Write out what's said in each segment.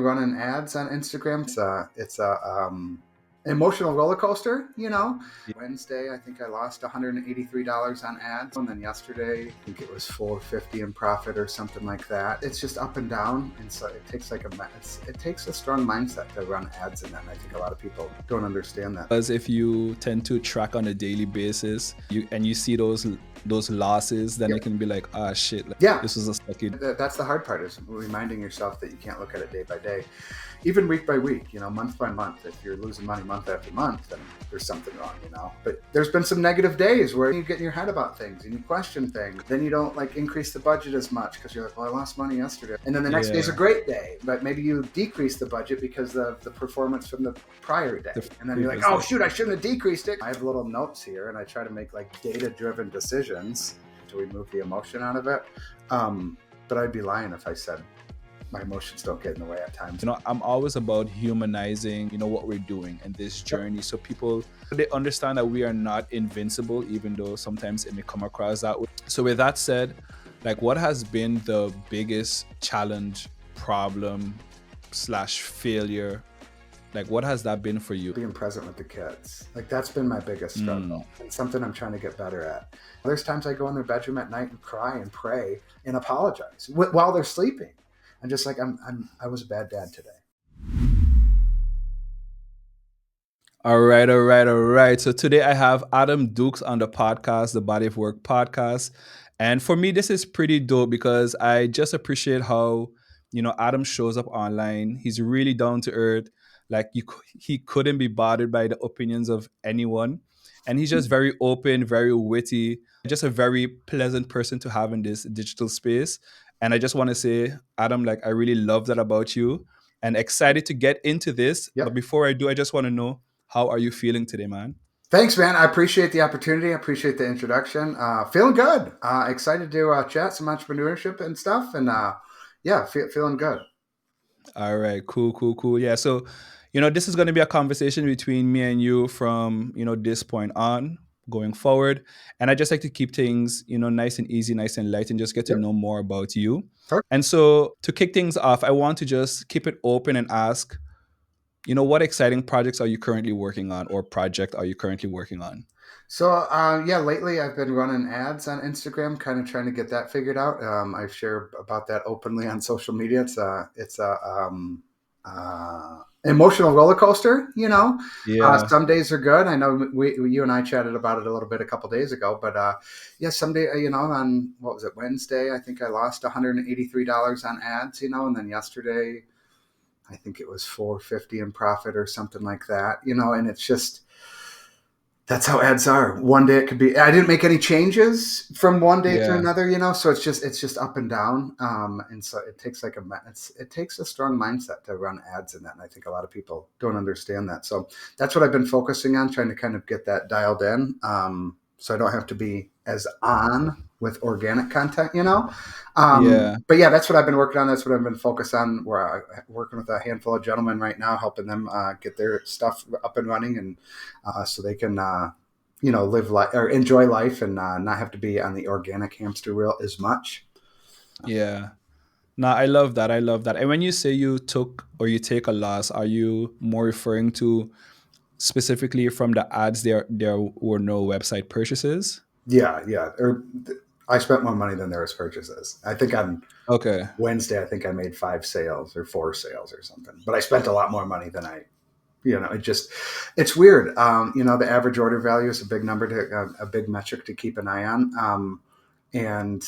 running ads on Instagram. It's a emotional roller coaster, you know. Yeah. Wednesday, I think I lost $183 on ads, and then yesterday, I think it was $450 in profit or something like that. It's just up and down, and so it takes it takes a strong mindset to run ads in that. And I think a lot of people don't understand that. Because if you tend to track on a daily basis, you see those losses, then it can be like, ah, shit, like, Yeah, this was a sucky. that's the hard part, is reminding yourself that you can't look at it day by day, even week by week, month by month. If you're losing money month after month, then there's something wrong, But there's been some negative days where you get in your head about things and you question things. Then you don't increase the budget as much because you're like, well, I lost money yesterday. And then the next day's a great day, but maybe you decrease the budget because of the performance from the prior day. And then you're like, oh shoot, I shouldn't have decreased it. I have little notes here and I try to make data-driven decisions to remove the emotion out of it. But I'd be lying if I said my emotions don't get in the way at times. I'm always about humanizing, what we're doing in this journey. So people, they understand that we are not invincible, even though sometimes it may come across that way. So with that said, what has been the biggest challenge, problem / failure? What has that been for you? Being present with the kids. That's been my biggest struggle. It's something I'm trying to get better at. There's times I go in their bedroom at night and cry and pray and apologize while they're sleeping. I'm just like, I was a bad dad today. All right. So today I have Adam Dukes on the podcast, the Body of Work podcast. And for me, this is pretty dope because I just appreciate how, Adam shows up online. He's really down to earth. He couldn't be bothered by the opinions of anyone. And he's just very open, very witty, just a very pleasant person to have in this digital space. And I just want to say, Adam, I really love that about you and excited to get into this. Yep. But before I do, I just want to know, how are you feeling today, man? Thanks, man. I appreciate the opportunity. I appreciate the introduction. Feeling good. Excited to chat some entrepreneurship and stuff. And feeling good. All right, cool. Yeah, so, this is going to be a conversation between me and you from, this point on going forward. And I just like to keep things, nice and easy, nice and light, and just get to know more about you. Perfect. And so to kick things off, I want to just keep it open and ask, what exciting projects are you currently working on, or project are you currently working on? So, lately I've been running ads on Instagram, kind of trying to get that figured out. I share about that openly on social media. It's a emotional roller coaster, Yeah. Some days are good. I know you and I chatted about it a little bit a couple days ago, but someday, on, what was it, Wednesday, I think I lost $183 on ads, and then yesterday, I think it was $450 in profit or something like that, and it's just, that's how ads are. One day it could be, I didn't make any changes from one day to another, so it's just up and down. And so it takes it takes a strong mindset to run ads in that. And I think a lot of people don't understand that. So that's what I've been focusing on, trying to kind of get that dialed in. So I don't have to be as on with organic content, But that's what I've been working on. That's what I've been focused on. I'm working with a handful of gentlemen right now, helping them get their stuff up and running, and so they can, live life or enjoy life and not have to be on the organic hamster wheel as much. Yeah. No, I love that. And when you say you took or you take a loss, are you more referring to specifically from the ads there were no website purchases? Yeah. I spent more money than there was purchases. I think on Wednesday, I think I made 5 sales or 4 sales or something, but I spent a lot more money than it's weird. The average order value is a big number a big metric to keep an eye on. And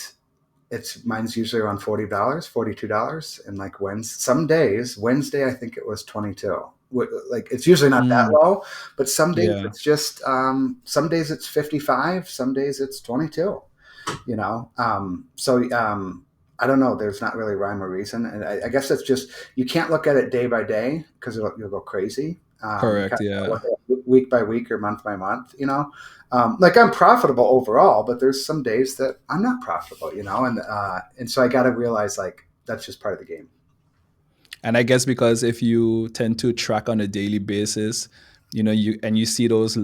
mine's usually around $40, $42. And some days, Wednesday, I think it was 22. It's usually not that low, but some days it's just, some days it's 55, some days it's 22, I don't know. There's not really rhyme or reason. And I guess it's just, you can't look at it day by day because you'll go crazy. Correct. Yeah. Week by week or month by month, I'm profitable overall, but there's some days that I'm not profitable, and so I got to realize that's just part of the game. And I guess because if you tend to track on a daily basis, you see those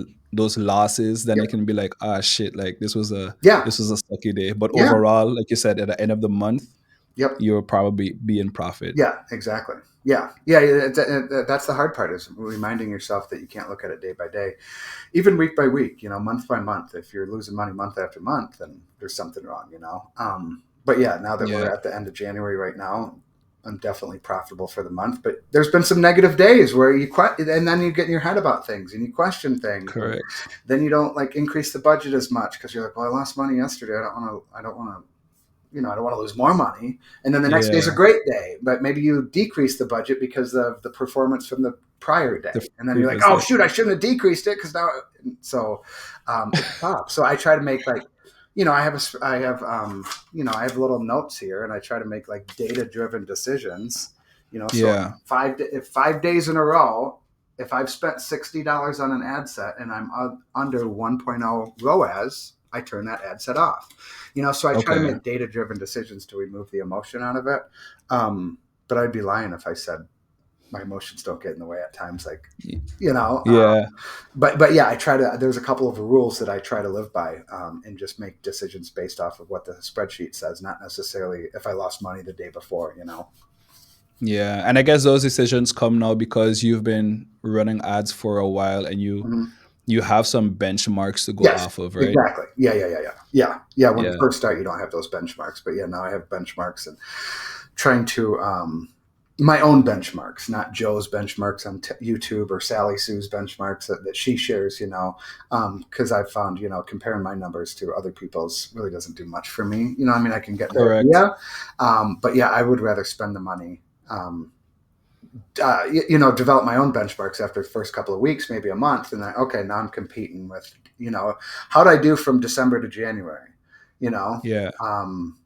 losses, then it can be like, ah, shit, this was a sucky day. But overall, like you said, at the end of the month, Yep. you'll probably be in profit. Yeah, exactly. Yeah. Yeah. That's the hard part is reminding yourself that you can't look at it day by day, even week by week, month by month. If you're losing money month after month, then there's something wrong. But yeah, now that Yeah, we're at the end of January right now, I'm definitely profitable for the month. But there's been some negative days where and then you get in your head about things and you question things, and correct. then you don't like increase the budget as much because you're like, well, I lost money yesterday. I don't want to I don't want to lose more money. And then the next day is a Yeah, great day, but maybe you decrease the budget because of the performance from the prior the day. And then you're like, previous oh day. shoot, I shouldn't have decreased it because now, so it's tough. So I try to make like, I have little notes here, and I try to make like data driven decisions. So Yeah, if 5 days in a row, if I've spent $60 on an ad set and I'm under 1.0 ROAS, I turn that ad set off. So I try to okay. make data driven decisions to remove the emotion out of it. But I'd be lying if I said my emotions don't get in the way at times. Like, Y- you know, Yeah, but yeah, I try to. There's a couple of rules that I try to live by, and just make decisions based off of what the spreadsheet says, not necessarily if I lost money the day before. yeah. And I guess those decisions come now because you've been running ads for a while and Mhm. you have some benchmarks to go Yes, off of, right? exactly. Yeah. When you Yeah, first start, you don't have those benchmarks, but yeah, now I have benchmarks and trying to my own benchmarks, not Joe's benchmarks on YouTube or Sally Sue's benchmarks that she shares. Because I've found comparing my numbers to other people's really doesn't do much for me. I mean, I can get an correct. idea, but yeah, I would rather spend the money. Develop my own benchmarks after the first couple of weeks, maybe a month, and then okay, now I'm competing with, how would I do from December to January? You know, Yeah. um,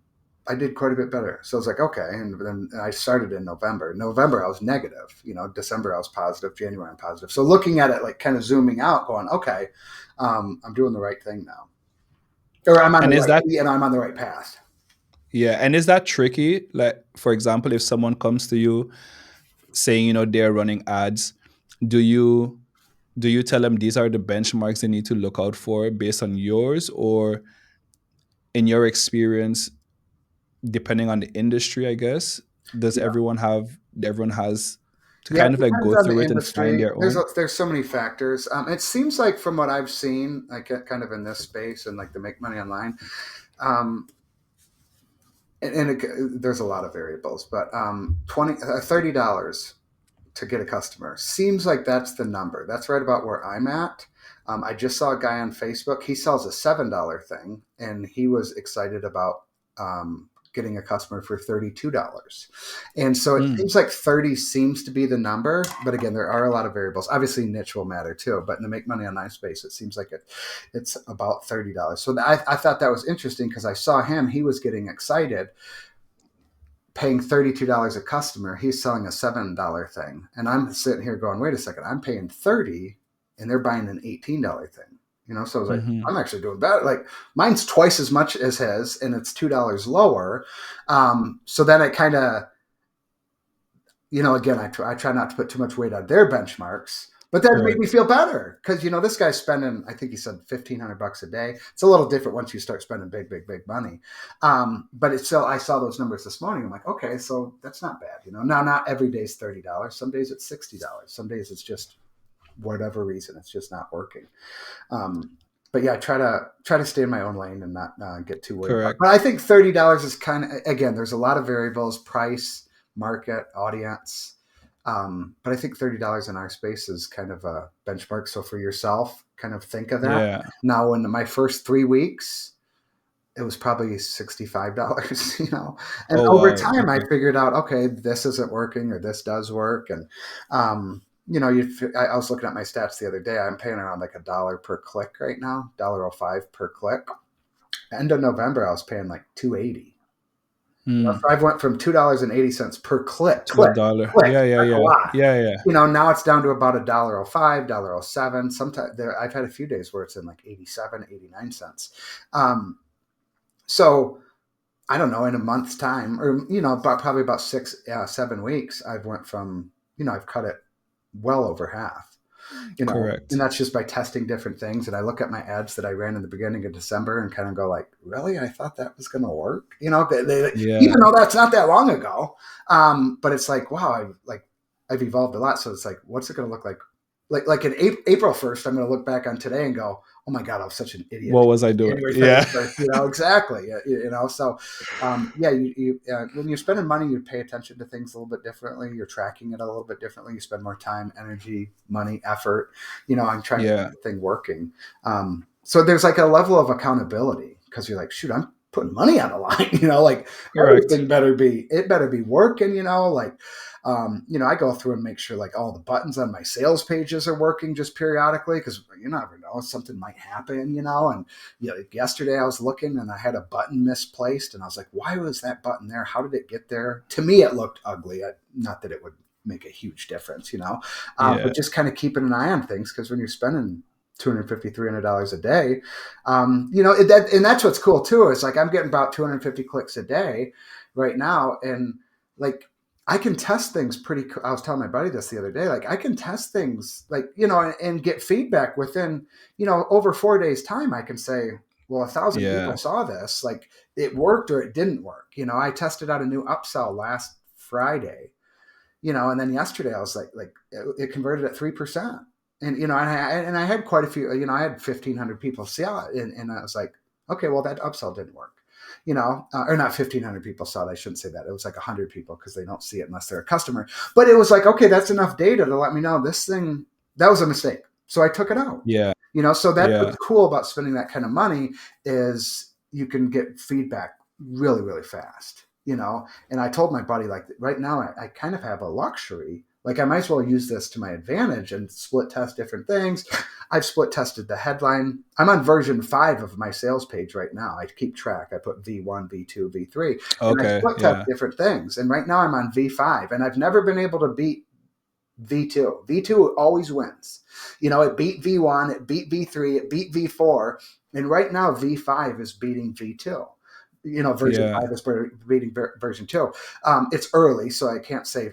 I did quite a bit better. So I was like, okay, and then I started in November. November I was negative. December I was positive. January I'm positive. So looking at it like kind of zooming out, going, okay, I'm doing the right thing now, or And is that I'm on the right path. yeah, and is that tricky? Like for example, if someone comes to you saying, they're running ads, do you tell them these are the benchmarks they need to look out for based on yours, or in your experience, depending on the industry, I guess, does Yeah. everyone has to Yeah, kind it of like depends go on the through it and find industry. their own? There's so many factors. It seems like from what I've seen, like kind of in this space and like to make money online, um, there's a lot of variables, but $30 to get a customer seems like that's the number. That's right about where I'm at. I just saw a guy on Facebook. He sells a $7 thing, and he was excited about getting a customer for $32. And so it Mm, seems like 30 seems to be the number. But again, there are a lot of variables. Obviously, niche will matter too. But to make money on MySpace, it seems like it's about $30. So I thought that was interesting because I saw him. He was getting excited paying $32 a customer. He's selling a $7 thing. And I'm sitting here going, wait a second, I'm paying 30 and they're buying an $18 thing. So I was like, mhm. I'm actually doing better. Like mine's twice as much as his and it's $2 lower. So then it kind of, again, I try not to put too much weight on their benchmarks, but that made me Correct. feel better because this guy's spending, I think he said $1,500 a day. It's a little different once you start spending big, big, big money. But it's still, I saw those numbers this morning. I'm like, okay, so that's not bad. Now not every day is $30. Some days it's $60. Some days it's just whatever reason it's just not working. But yeah, I try to stay in my own lane and not get too worried about. But Correct. I think $30 is kind of, again, there's a lot of variables: price, market, audience. But I think $30 in our space is kind of a benchmark. So for yourself, kind of think of that. Yeah. Now, in my first 3 weeks, it was probably $65. And Oh over wow. time, I Okay. figured out, okay, this isn't working or this does work. And I was looking at my stats the other day. I'm paying around like $1 per click right now, $1.05 per click. End of November, I was paying like 280. Hmm. So I've went from $2.80 per click, To a click, dollar. click. Yeah, yeah, That's a yeah. lot. Yeah, yeah. Now it's down to about $1.05, $1.07. Sometimes I've had a few days where it's in like 87, 89 cents. So I don't know, in a month's time, or probably about 6, 7 weeks, I've went from I've cut it well over half. And Correct. that's just by testing different things. And I look at my ads that I ran in the beginning of December and kind of go like, really? I thought that was going to work, Yeah. even though that's not that long ago. But it's like, wow, I've evolved a lot. So it's like, what's it going to look like? Like in April 1st, I'm going to look back on today and go, oh my God, I was such an idiot. What was I doing? January Yeah. 31st, exactly. So yeah, when you're spending money, you pay attention to things a little bit differently. You're tracking it a little bit differently. You spend more time, energy, money, effort, I'm trying to get Yeah. the thing working. So there's like a level of accountability because you're like, shoot, I'm putting money on the line, like Correct. everything better be working, I go through and make sure like all the buttons on my sales pages are working just periodically because you never know, something might happen, and like yesterday I was looking and I had a button misplaced and I was like, why was that button there? How did it get there? To me, it looked ugly. Not that it would make a huge difference, Yeah. but just kind of keeping an eye on things because when you're spending $250, $300 a day, and that's what's cool too. Is like I'm getting about 250 clicks a day right now, and like I can test things pretty. I was telling my buddy this the other day. Like I can test things, like and get feedback within over 4 days time. I can say, well, 1,000 people Yeah. saw this. Like it worked or it didn't work. I tested out a new upsell last Friday. And then yesterday I was like it converted at 3%. And I had quite a few, I had 1,500 people see it. And I was like, okay, well, that upsell didn't work, or not 1,500 people saw it. I shouldn't say that. It was like 100 people because they don't see it unless they're a customer. But it was like, okay, that's enough data to let me know this thing, that was a mistake. So I took it out, Yeah. so that's Yeah. what's cool about spending that kind of money is you can get feedback really, really fast, and I told my buddy, like right now, I kind of have a luxury. Like I might as well use this to my advantage and split test different things. I've split tested the headline. I'm on version 5 of my sales page right now. I keep track. I put V1, V2, V3, and I Okay. split test Yeah. different things. And right now I'm on V5, and I've never been able to beat V2. V2 always wins. It beat V1, it beat V3, it beat V4, and right now V5 is beating V2. Version Yeah. 5 is beating version 2. It's early, so I can't say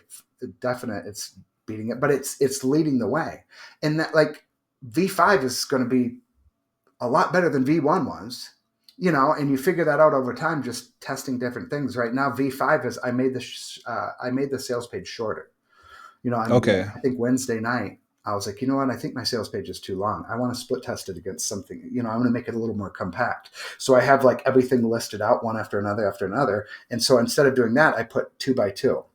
definite it's beating it, but it's leading the way. And that like V5 is going to be a lot better than V1 was. And you figure that out over time, just testing different things. Right now, V5 is I made the sales page shorter. Okay. I think Wednesday night, I was like, you know what? I think my sales page is too long. I want to split test it against something. I want to make it a little more compact. So I have like everything listed out one after another. And so instead of doing that, I put 2x2.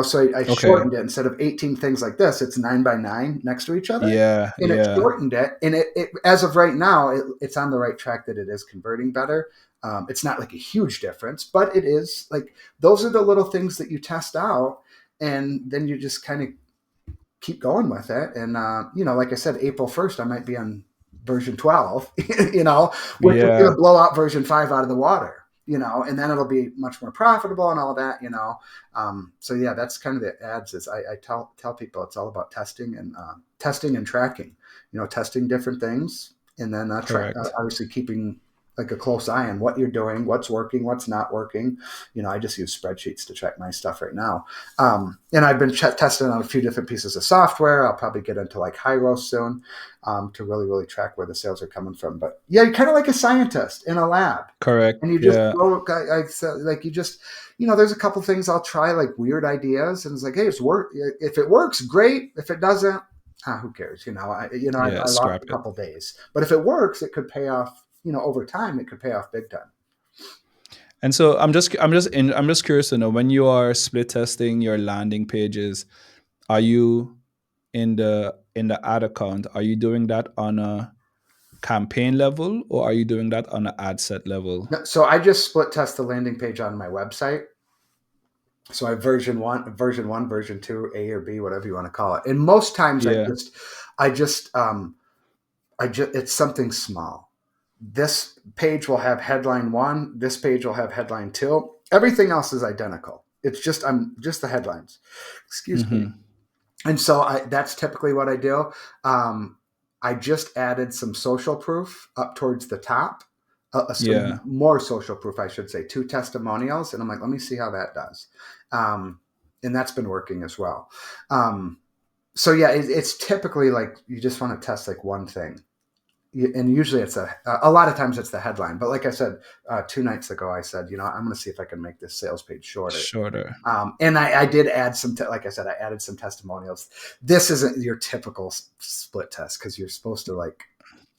So I Okay. shortened it. Instead of 18 things like this, it's 9x9 next to each other. Yeah. And it Yeah. shortened it. And it as of right now, it's on the right track that it is converting better. It's not like a huge difference, but it is like those are the little things that you test out. And then you just kind of keep going with it. And, like I said, April 1st, I might be on version 12, which is going Yeah. to blow out version 5 out of the water, and then it'll be much more profitable and all that, so yeah, that's kind of the ads is I tell people it's all about testing and tracking, testing different things and then Correct. obviously keeping like a close eye on what you're doing, what's working, what's not working. I just use spreadsheets to track my stuff right now. And I've been testing on a few different pieces of software. I'll probably get into like Hyros soon to really, really track where the sales are coming from. But yeah, you're kind of like a scientist in a lab. Correct. And you just Yeah. like you just, there's a couple things I'll try, like weird ideas. And it's like, hey, it's work. If it works, great. If it doesn't, who cares? Yeah. I lost Scrap a it. couple days. But if it works, it could pay off, over time, it could pay off big time. And so I'm just curious to know when you are split testing your landing pages, are you in the ad account, are you doing that on a campaign level or are you doing that on an ad set level? No, so I just split test the landing page on my website. So I have version one, version two, A or B, whatever you want to call it. And most times Yeah. I just, it's something small. This page will have headline 1. This page will have headline 2. Everything else is identical. It's just, I'm just the headlines. Excuse me. Mm-hmm. And so that's typically what I do. I just added some social proof up towards the top. Yeah. Some more social proof, I should say, 2 testimonials. And I'm like, let me see how that does. And that's been working as well. So yeah, it's typically like you just want to test like one thing, and usually it's a lot of times it's the headline. But like I said 2 nights ago, I said, I'm going to see if I can make this sales page shorter. Shorter. And I did add some, like I said, I added some testimonials. This isn't your typical split test because you're supposed to like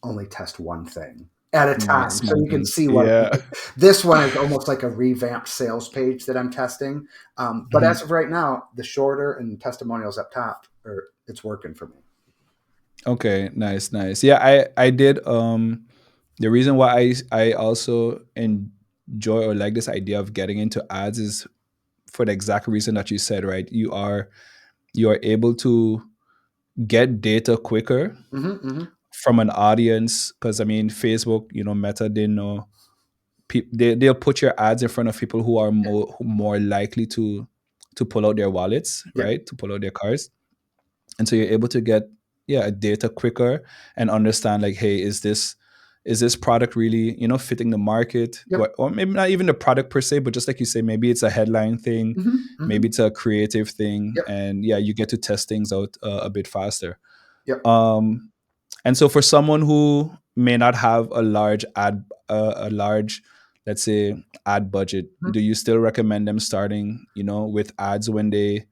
only test one thing at a time so you can Maximizing. see what Yeah. this one is almost like a revamped sales page that I'm testing. But as Mhm. of right now, the shorter and testimonials up top, it's working for me. Okay, nice, nice. Yeah, I did the reason why I also enjoy or like this idea of getting into ads is for the exact reason that you said, right? You are able to get data quicker Hmm. Hmm. from an audience because I mean Facebook, Meta, they know they'll put your ads in front of people who are more likely to pull out their wallets, Yep. right? To pull out their cards. And so you're able to get data quicker and understand like, hey, is this product really fitting the market, Yep. or maybe not even the product per se, but just like you say, maybe it's a headline thing, Hmm. Hmm. maybe it's a creative thing, Yep. and yeah, you get to test things out a bit faster. Yep. um and so for someone who may not have a large, let's say, ad budget, Mhm. do you still recommend them starting, with ads when they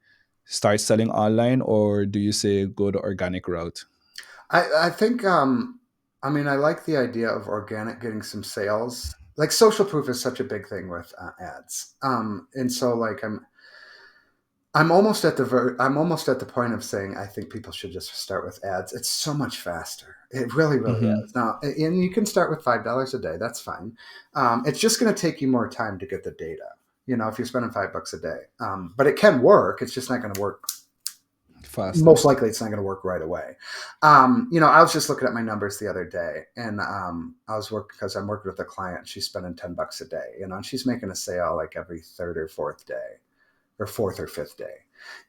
start selling online, or do you say go the organic route? I think I mean I like the idea of organic getting some sales. Like social proof is such a big thing with ads. And so like I'm almost at the point of saying I think people should just start with ads. It's so much faster. It really, really Hmm. is. Now, and you can start with $5 a day. That's fine. It's just going to take you more time to get the data. If you're spending $5 a day, but it can work. It's just not going to work. Faster. Most likely, it's not going to work right away. I was just looking at my numbers the other day, and I was working because I'm working with a client. She's spending $10 a day, and she's making a sale like every third or fourth day or fourth or fifth day.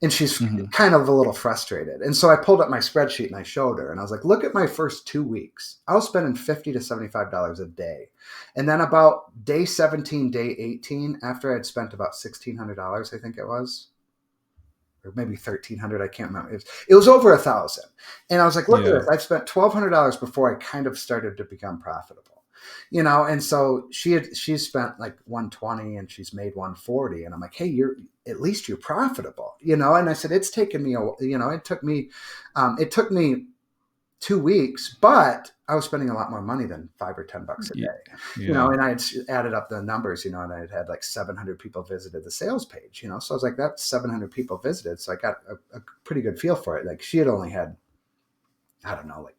And she's Hmm. kind of a little frustrated. And so I pulled up my spreadsheet and I showed her and I was like, look at my first 2 weeks. I was spending $50 to $75 a day. And then about day 17, day 18, after I'd spent about $1,600, I think it was, or maybe 1,300, I can't remember. It was over 1,000. And I was like, look at Yeah. this. I've spent $1,200 before I kind of started to become profitable. And so she's spent like 120 and she's made 140. And I'm like, hey, at least you're profitable. And I said, it's taken me it took me 2 weeks, but I was spending a lot more money than $5 or $10 a Y- day. Yeah. And I had added up the numbers, and I had like 700 people visited the sales page. So I was like, that's 700 people visited. So I got a pretty good feel for it. Like she had only had, I don't know, like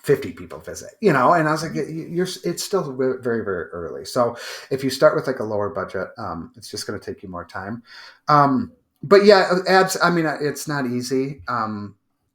50 people visit, and I was like, it's still very, very early. So if you start with like a lower budget, it's just going to take you more time. But yeah, ads, I mean, it's not easy,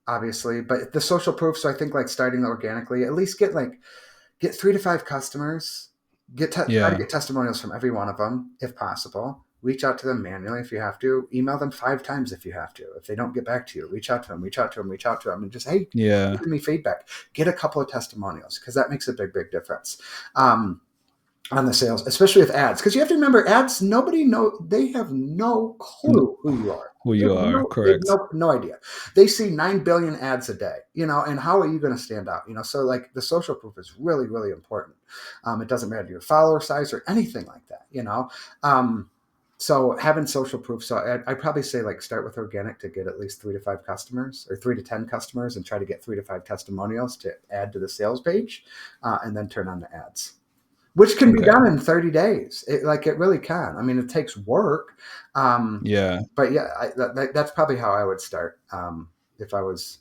obviously, but the social proof. So I think like starting organically, at least get 3 to 5 customers, try to Yeah. get testimonials from every one of them if possible. Reach out to them manually if you have to. Email them 5 times if you have to. If they don't get back to you, reach out to them, reach out to them, reach out to them, and just, hey, Yeah. give me feedback. Get a couple of testimonials because that makes a big, big difference. Um, on the sales, especially with ads, because you have to remember ads. They have no N- clue who you are. who They you have are, no, they have correct? no idea. They see 9 billion ads a day, and how are you going to stand out? So like the social proof is really, really important. It doesn't matter your follower size or anything like that. Um, so having social proof. So I'd probably say like start with organic to get at least 3 to 5 customers or 3 to 10 customers, and try to get 3 to 5 testimonials to add to the sales page, and then turn on the ads, which can be Okay. done in 30 days. It really can. I mean, it takes work. Um, Yeah. but yeah, that's probably how I would start. If I was,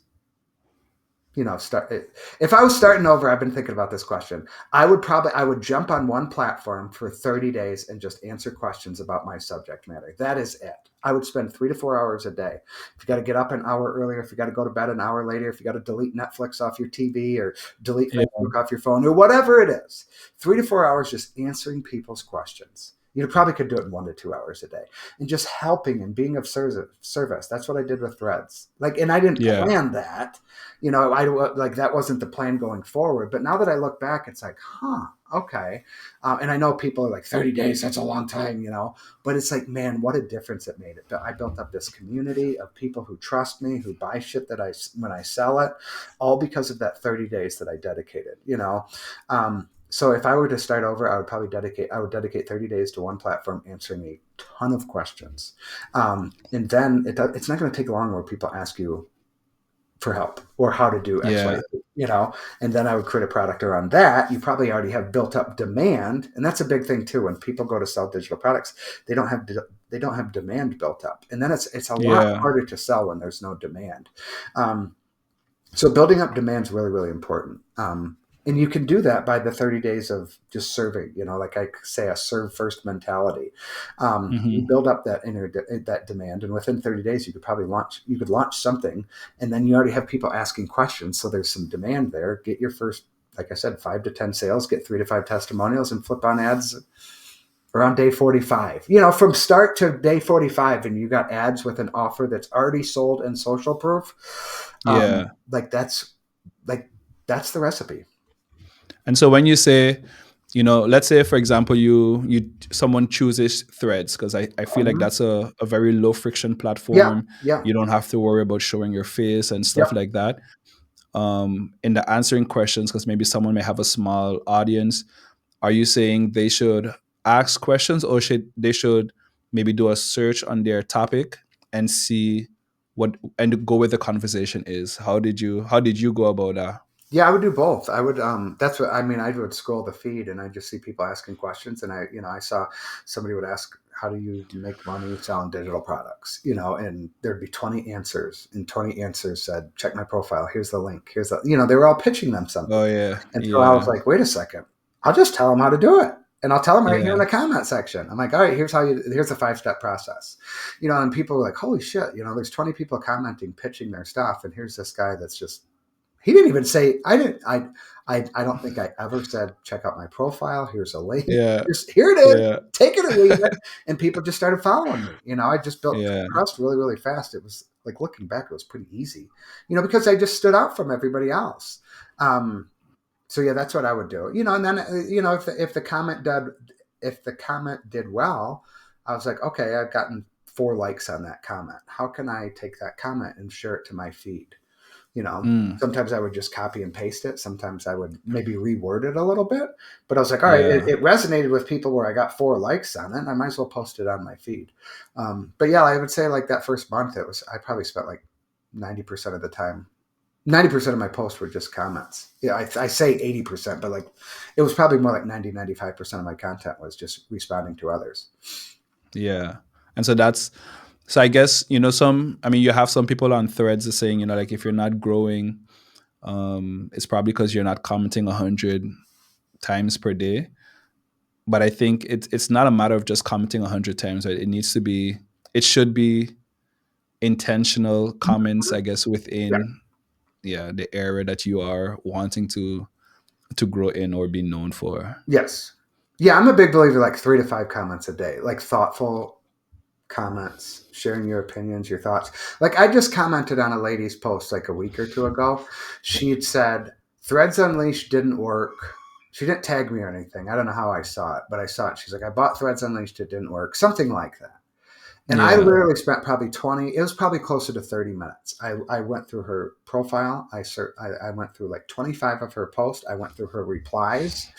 start if I was starting over. I've been thinking about this question. I would jump on one platform for 30 days and just answer questions about my subject matter. That is it. I would spend 3 to 4 hours a day. If you got to get up an hour earlier, if you got to go to bed an hour later, if you got to delete Netflix off your TV or delete Yeah. Facebook off your phone or whatever it is, 3 to 4 hours just answering people's questions. You probably could do it in 1 to 2 hours a day, and just helping and being of service. That's what I did with Threads. Like, and I didn't Yeah. plan that, I like that wasn't the plan going forward. But now that I look back, it's like, huh, okay. And I know people are like 30 days, that's a long time, but it's like, man, what a difference it made. I built up this community of people who trust me, who buy shit when I sell it, all because of that 30 days that I dedicated. So if I were to start over, I would dedicate 30 days to one platform, answering a ton of questions. And then it's not going to take long where people ask you for help or how to do X, Y, Yeah. Z, and then I would create a product around that. You probably already have built up demand. And that's a big thing too. When people go to sell digital products, they don't have demand built up. And then it's a lot Yeah. harder to sell when there's no demand. So building up demand is really, really important. And you can do that by the 30 days of just serving, like I say, a serve first mentality. You Hmm. build up that demand, and within 30 days, you could launch something, and then you already have people asking questions. So there's some demand there. Get your first, like I said, 5 to 10 sales, get 3 to 5 testimonials, and flip on ads around day 45, from start to day 45, and you got ads with an offer that's already sold and social proof. Yeah. Like that's the recipe. And so when you say, let's say for example, you someone chooses Threads, because I feel like Mhm. that's a very low friction Yeah, platform. yeah, You don't have to worry about showing your face and stuff yep. like that. In the answering questions, because maybe someone may have a small audience, are you saying they should ask questions, or should maybe do a search on their topic and see what and go where the conversation is? How did you go about that? Yeah, I would do both. I would that's what I mean, I would scroll the feed and I just see people asking questions, and I saw somebody would ask, how do you make money selling digital products? And there'd be 20 answers, and 20 answers said, check my profile, here's the link, they were all pitching them something. Oh yeah, And so I was yeah, like, wait a second, I'll just tell them how to do it. And I'll tell them right here in yeah, the comment section. I'm like, all right, here's the 5-step process. And people were like, holy shit, there's 20 people commenting, pitching their stuff. And here's this guy that's just, he didn't even say, I don't think I ever said, check out my profile. Here's a link. yeah, Here it is. yeah, Take it or leave it. And people just started following me. I just built yeah, trust really, really fast. It was like, looking back, it was pretty easy, because I just stood out from everybody else. So yeah, that's what I would do. And then if the comment did well, I was like, okay, I've gotten 4 likes on that comment. How can I take that comment and share it to my feed? you know mm, Sometimes I would just copy and paste it, sometimes I would maybe reword it a little bit, but I was like, all right, yeah, it resonated with people where I got 4 likes on it, and I might as well post it on my feed. But yeah, I would say like that first month, I probably spent like 90% of the time, 90% of my posts were just comments. Yeah, I say 80%, but like it was probably more like 95% of my content was just responding to others. yeah. And so I guess, you have some people on Threads saying, like, if you're not growing, it's probably because you're not commenting 100 times per day. But I think it's not a matter of just commenting 100 times, right? It should be intentional comments, I guess, Yeah. within, yeah, the area that you are wanting to grow in or be known for. Yes. Yeah, I'm a big believer, like 3 to 5 comments a day, like thoughtful comments, sharing your opinions, your thoughts. Like I just commented on a lady's post like a week or two ago. She had said, Threads Unleashed didn't work. She didn't tag me or anything. I don't know how I saw it, but I saw it. She's like, I bought Threads Unleashed, it didn't work. Something like that. And I Yeah, literally spent probably 20, it was probably closer to 30 minutes. I went through her profile. I went through like 25 of her posts. I went through her replies.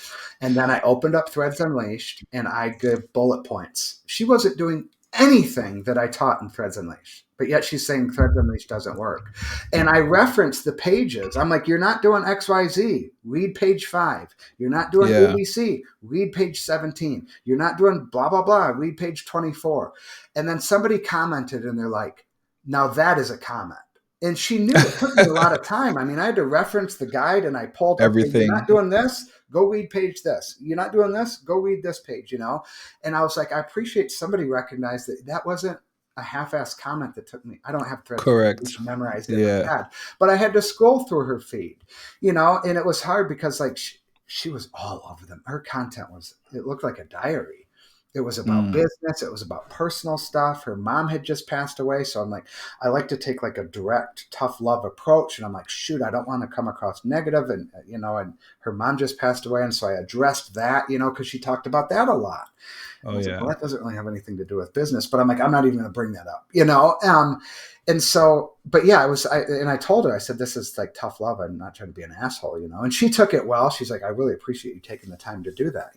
And then I opened up Threads Unleashed and I gave bullet points. She wasn't doing anything that I taught in Threads Unleashed, but yet she's saying Threads Unleashed doesn't work. And I referenced the pages. I'm like, you're not doing XYZ. Read page 5. You're not doing yeah, ABC. Read page 17. You're not doing blah, blah, blah. Read page 24. And then somebody commented and they're like, now that is a comment. And she knew it took me a lot of time. I mean, I had to reference the guide and I pulled, okay, you're not everything. doing this, go read page this. You're not doing this, go read this page. And I was like, I appreciate somebody recognized that that wasn't a half-assed comment that took me. I don't have Threads Correct. memorized in Yeah, my head, but I had to scroll through her feed, and it was hard because like she was all over them. Her content it looked like a diary. It was about Mm. business. It was about personal stuff. Her mom had just passed away. So I'm like, I like to take like a direct, tough love approach. And I'm like, shoot, I don't want to come across negative. And, and her mom just passed away. And so I addressed that, because she talked about that a lot. And Oh I was like, well, yeah. that doesn't really have anything to do with business. But I'm like, I'm not even going to bring that up. And so, but yeah, and I told her, I said, this is like tough love. I'm not trying to be an asshole. And she took it well. She's like, I really appreciate you taking the time to do that.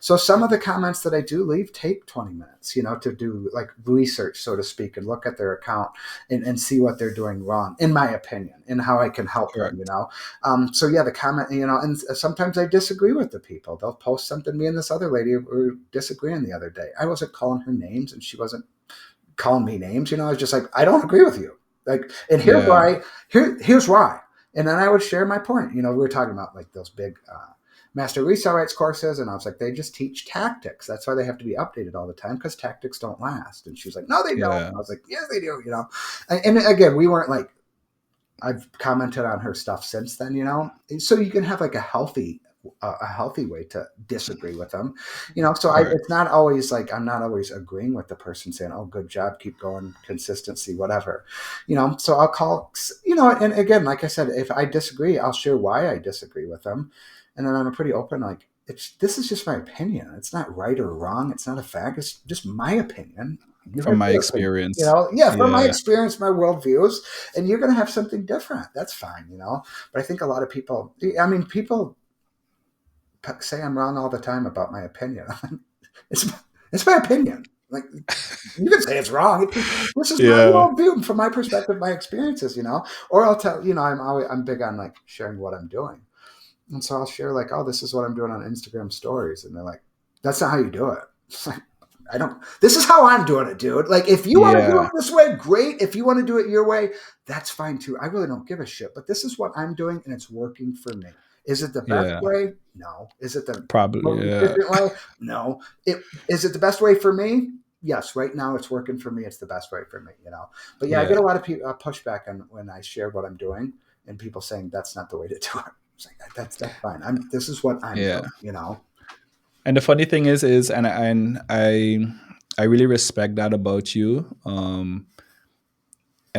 So some of the comments that I do leave take 20 minutes, to do like research, so to speak, and look at their account and see what they're doing wrong, in my opinion, and how I can help them. Correct. So yeah, the comment, and sometimes I disagree with the people. They'll post something. Me and this other lady were disagreeing the other day. I wasn't calling her names and she wasn't calling me names. I was just like, I don't agree with you. Like, and here's Yeah. why. Here's why. And then I would share my point. We were talking about like those big master resale rights courses, and I was like, they just teach tactics. That's why they have to be updated all the time, because tactics don't last. And she was like, no, they don't. Yeah. I was like, yes, they do. And again, we weren't like, I've commented on her stuff since then. So you can have like a healthy way to disagree with them. It's Correct. not always like, I'm not always agreeing with the person saying, oh, good job, keep going, consistency, whatever. So I'll call, and again, like I said, if I disagree, I'll share why I disagree with them. And then I'm pretty open, like, this is just my opinion. It's not right or wrong. It's not a fact. It's just my opinion. You From have my your opinion. experience. Yeah, from my Yeah. experience, my worldviews, and you're going to have something different. That's fine. But I think a lot of people, people say I'm wrong all the time about my opinion. it's it's my opinion. Like, you can say it's wrong. This is my Yeah. worldview from my perspective, my experiences. Or I'll tell I'm big on like sharing what I'm doing, and so I'll share like, oh, this is what I'm doing on Instagram stories, and they're like, that's not how you do it. It's like, I don't. This is how I'm doing it, dude. Like, if you want to do Yeah. it this way, great. If you want to do it your way, that's fine too. I really don't give a shit. But this is what I'm doing, and it's working for me. Is it the best Yeah. way? No. Is it the Probably. most Yeah. efficient way? No. Is it the best way for me? Yes. Right now, it's working for me. It's the best way for me. But yeah, I get Yeah. a lot of people pushback on when I share what I'm doing, and people saying that's not the way to do it. It's like, that's fine. This is what I'm Yeah. doing. And the funny thing is, and I really respect that about you. And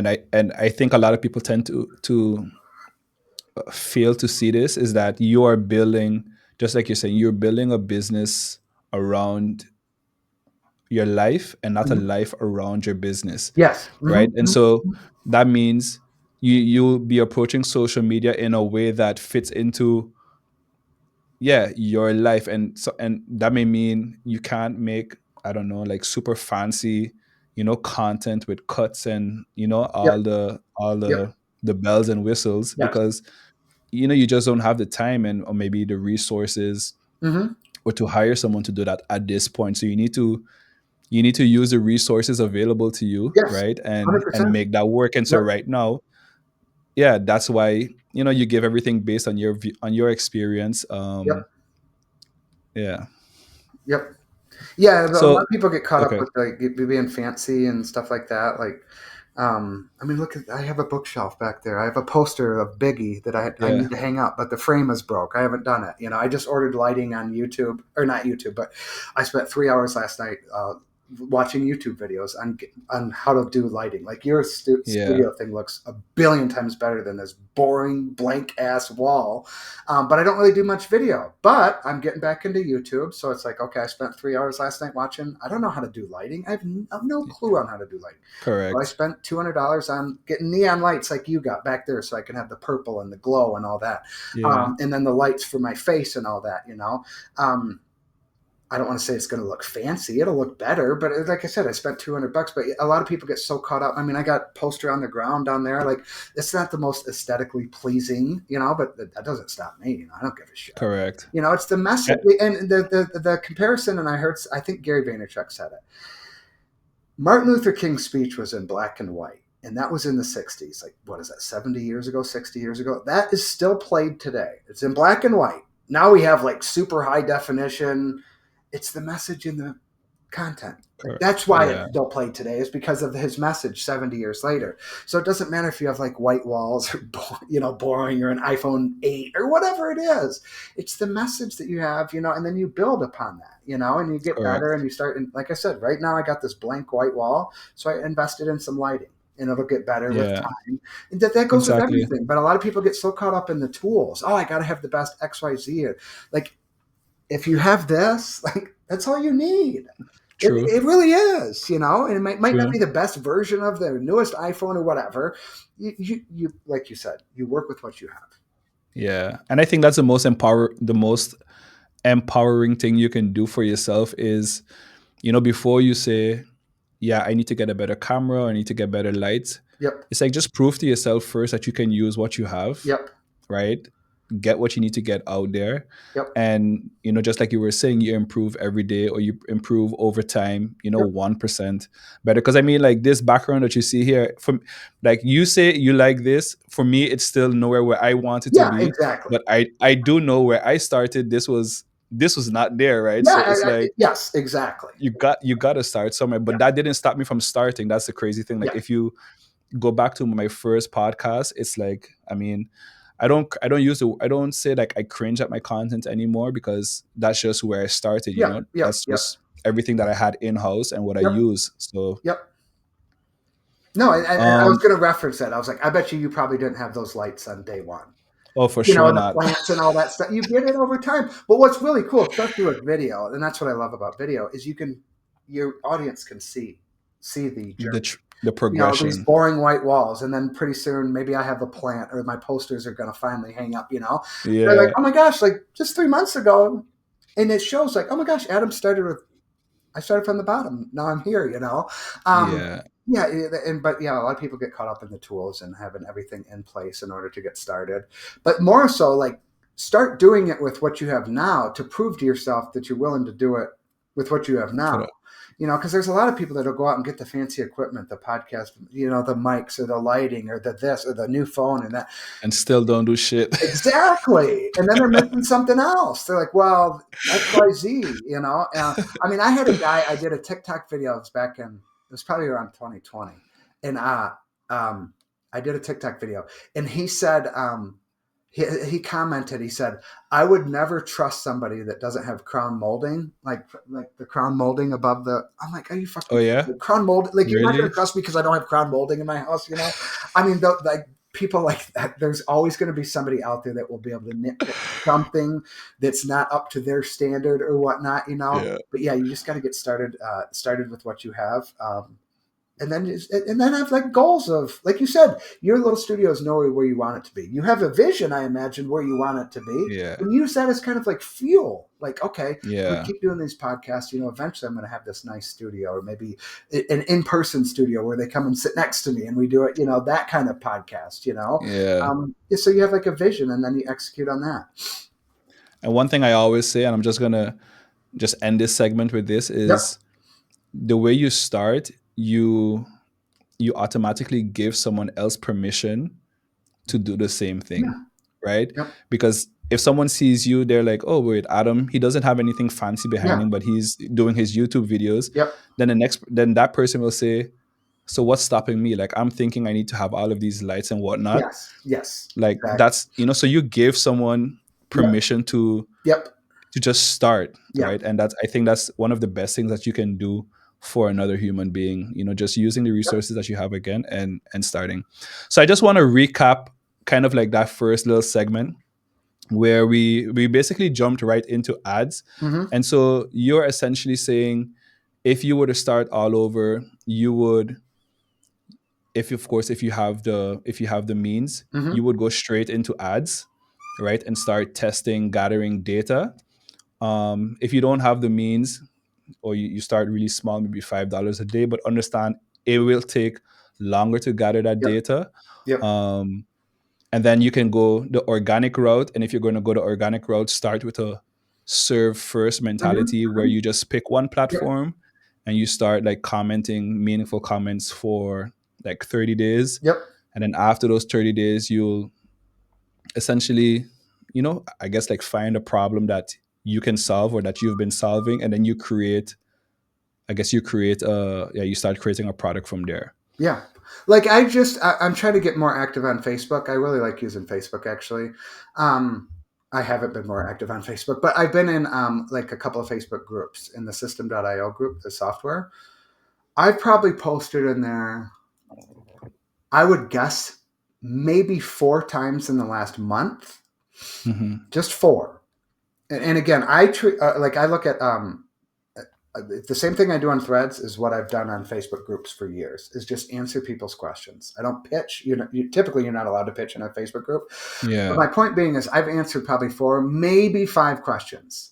I think a lot of people tend to fail to see this, is that you are building, just like you're saying, you're building a business around your life and not a Mhm. life around your business, Yes. right? And Mhm. so that means you'll be approaching social media in a way that fits into, yeah, your life. And that may mean you can't make, I don't know, like super fancy, content with cuts and Yep. Yep. the bells and whistles, Yes. because you just don't have the time and or maybe the resources, Hmm. or to hire someone to do that at this point. So you need to use the resources available to you, Yes. right? And 100%. make that work. And so Yep. right now, yeah, that's why you give everything based on on your experience. Yep. Yeah. Yep. Yeah, a lot So of people get caught up okay. with like being fancy and stuff like that. Like, look at, I have a bookshelf back there. I have a poster of Biggie that I Yeah. need to hang up, but the frame is broke. I haven't done it. I just ordered lighting on YouTube, or not YouTube, but I spent 3 hours last night watching YouTube videos on how to do lighting. Like, your Yeah. studio thing looks a billion times better than this boring blank ass wall. But I don't really do much video. But I'm getting back into YouTube, so it's like, okay, I spent 3 hours last night watching. I don't know how to do lighting. I have no clue on how to do lighting. So I Correct. spent $200 on getting neon lights like you got back there, so I can have the purple and the glow and all that, Yeah. and then the lights for my face and all that. I don't want to say it's going to look fancy. It'll look better, but like I said, I spent $200. But a lot of people get so caught up. I got poster on the ground down there. Like, it's not the most aesthetically pleasing, but that doesn't stop me. I don't give a shit. Correct. It's the message Eh, and the comparison. And I think Gary Vaynerchuk said it. Martin Luther King's speech was in black and white, and that was in the 60s. Like, what is that, 70 years ago, 60 years ago? That is still played today. It's in black and white. Now we have like super high definition. It's the message in the content. Like Correct. that's why Yeah. it's still played today, is because of his message 70 years later. So it doesn't matter if you have like white walls or boring or an iPhone 8 or whatever it is. It's the message that you have, and then you build upon that, and you get better Correct. and you start. And like I said, right now I got this blank white wall, so I invested in some lighting. And it'll get better with Yeah. time. And that goes with Exactly. everything. But a lot of people get so caught up in the tools. Oh, I got to have the best XYZ. Like, if you have this, like, that's all you need. It, True. it really is, and it might not True. be the best version of the newest iPhone or whatever. You like you said, you work with what you have. Yeah. And I think that's the most empowering thing you can do for yourself is, before you say, yeah, I need to get a better camera, I need to get better lights. Yep, It's like just prove to yourself first that you can use what you have, yep, right? Get what you need to get out there. yep, And, just like you were saying, you improve every day or you improve over time, yep. 1% better. Because I mean, like this background that you see here, from like you say you like this, for me, it's still nowhere where I want it to Yeah, be. exactly. But I do know where I started, this was not there, right? Yeah, So it's like yes, exactly. you got to start somewhere, Yeah, but that didn't stop me from starting. That's the crazy thing. Like yeah, if you go back to my first podcast, it's like, I mean, I don't say like I cringe at my content anymore, because that's just where I started, yep, yep, that's yep, just everything that I had in house and what I yep, use. So yep. No, and I was um going to reference that. I was like, I bet you probably didn't have those lights on day one. oh, for sure The not. plants and all that stuff. You get it over time. But what's really cool, especially with video, and that's what I love about video, is your audience can see the the journey. tr- the These progression. boring white walls, and then pretty soon maybe I have a plant or my posters are going to finally hang up. They're like, Yeah. oh my gosh, like just 3 months ago, and it shows like, oh my gosh, Adam started with I started from the bottom. Now I'm here, Yeah. Yeah, but yeah, a lot of people get caught up in the tools and having everything in place in order to get started. But more so, like start doing it with what you have now to prove to yourself that you're willing to do it with what you have For now. the, Because there's a lot of people that'll go out and get the fancy equipment, the podcast, the mics or the lighting or the this or the new phone and that. and still don't do shit. Exactly. And then they're missing something else. They're like, well, XYZ, I mean, I had a guy, I did a TikTok video. It was it was probably around 2020. And um, I did a TikTok video. And he said, he commented, he said, I would never trust somebody that doesn't have crown molding, like the crown molding above the. I'm like, are you Oh fucking yeah, crown molding? Like, you're not going really? to trust me because I don't have crown molding in my house. I mean, like people like that, there's always going to be somebody out there that will be able to nitpick something that's not up to their standard or whatnot. Yeah. But yeah, you just got to get started with what you have. And then have like goals of, like you said, your little studio is nowhere where you want it to be. You have a vision, I imagine, where you want it to be, Yeah. and use that as kind of like fuel. Like, okay, I'm gonna Yeah. keep doing these podcasts. Eventually, I'm gonna have this nice studio, or maybe an in-person studio where they come and sit next to me and we do it. That kind of podcast. Yeah. Yeah, so you have like a vision, and then you execute on that. And one thing I always say, and I'm just gonna just end this segment with this, Yep. is the way you start, you automatically give someone else permission to do the same thing, Yeah. right? Yep. Because if someone sees you, they're like, oh wait, Adam, he doesn't have anything fancy behind Yeah. him, but he's doing his YouTube videos. Yep. Then that person will say, so what's stopping me? Like I'm thinking I need to have all of these lights and whatnot. Yes. Yes. Like Exactly. that's, so you give someone Yep. permission Yep. to just start, Yep. right? And I think that's one of the best things that you can do for another human being, just using the Yep. resources that you have again and starting. So I just want to recap kind of like that first little segment where we basically jumped right into ads. Mm-hmm. And so you're essentially saying if you were to start all over, you would, if you have the means, you Mm-hmm. would go straight into ads, right? And start testing, gathering data. If you don't have the means, or you start really small, maybe $5 a day, but understand it will take longer to gather that Yep. data. Yep. Um, and then you can go the organic route. And if you're going to go the organic route, start with a serve first Mm-hmm. mentality where Mm-hmm. you just pick one Yep. platform and you start like commenting meaningful comments for like 30 days. Yep. And then after those 30 days, you'll essentially, I guess like find a problem that you can solve or that you've been solving. And then you create I guess you start creating a product from there. Yeah. I'm trying to get more active on Facebook. I really like using Facebook actually. Um, I haven't been more active on Facebook, but I've been in like a couple of Facebook groups in the system.io group, the software. I've probably posted in there, I would guess maybe 4 times in the last month, Hmm. just four. And again, I treat like I look at the same thing I do on Threads is what I've done on Facebook groups for years. Is just answer people's questions. I don't pitch. Typically you're not allowed to pitch in a Facebook group. But Yeah. my point being is I've answered probably 4, maybe 5 questions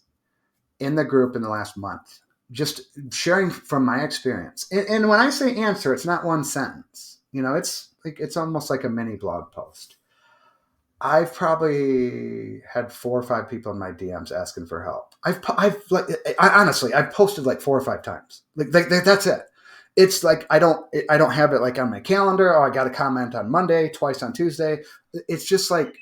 in the group in the last month, just sharing from my experience. And when I say answer, it's not one sentence. It's almost like a mini blog post. I've probably had 4 or 5 people in my DMs asking for help. Honestly, I've posted like 4 or 5 times. That's it. It's like I don't have it like on my calendar. Oh, I got to comment on Monday, twice on Tuesday. It's just like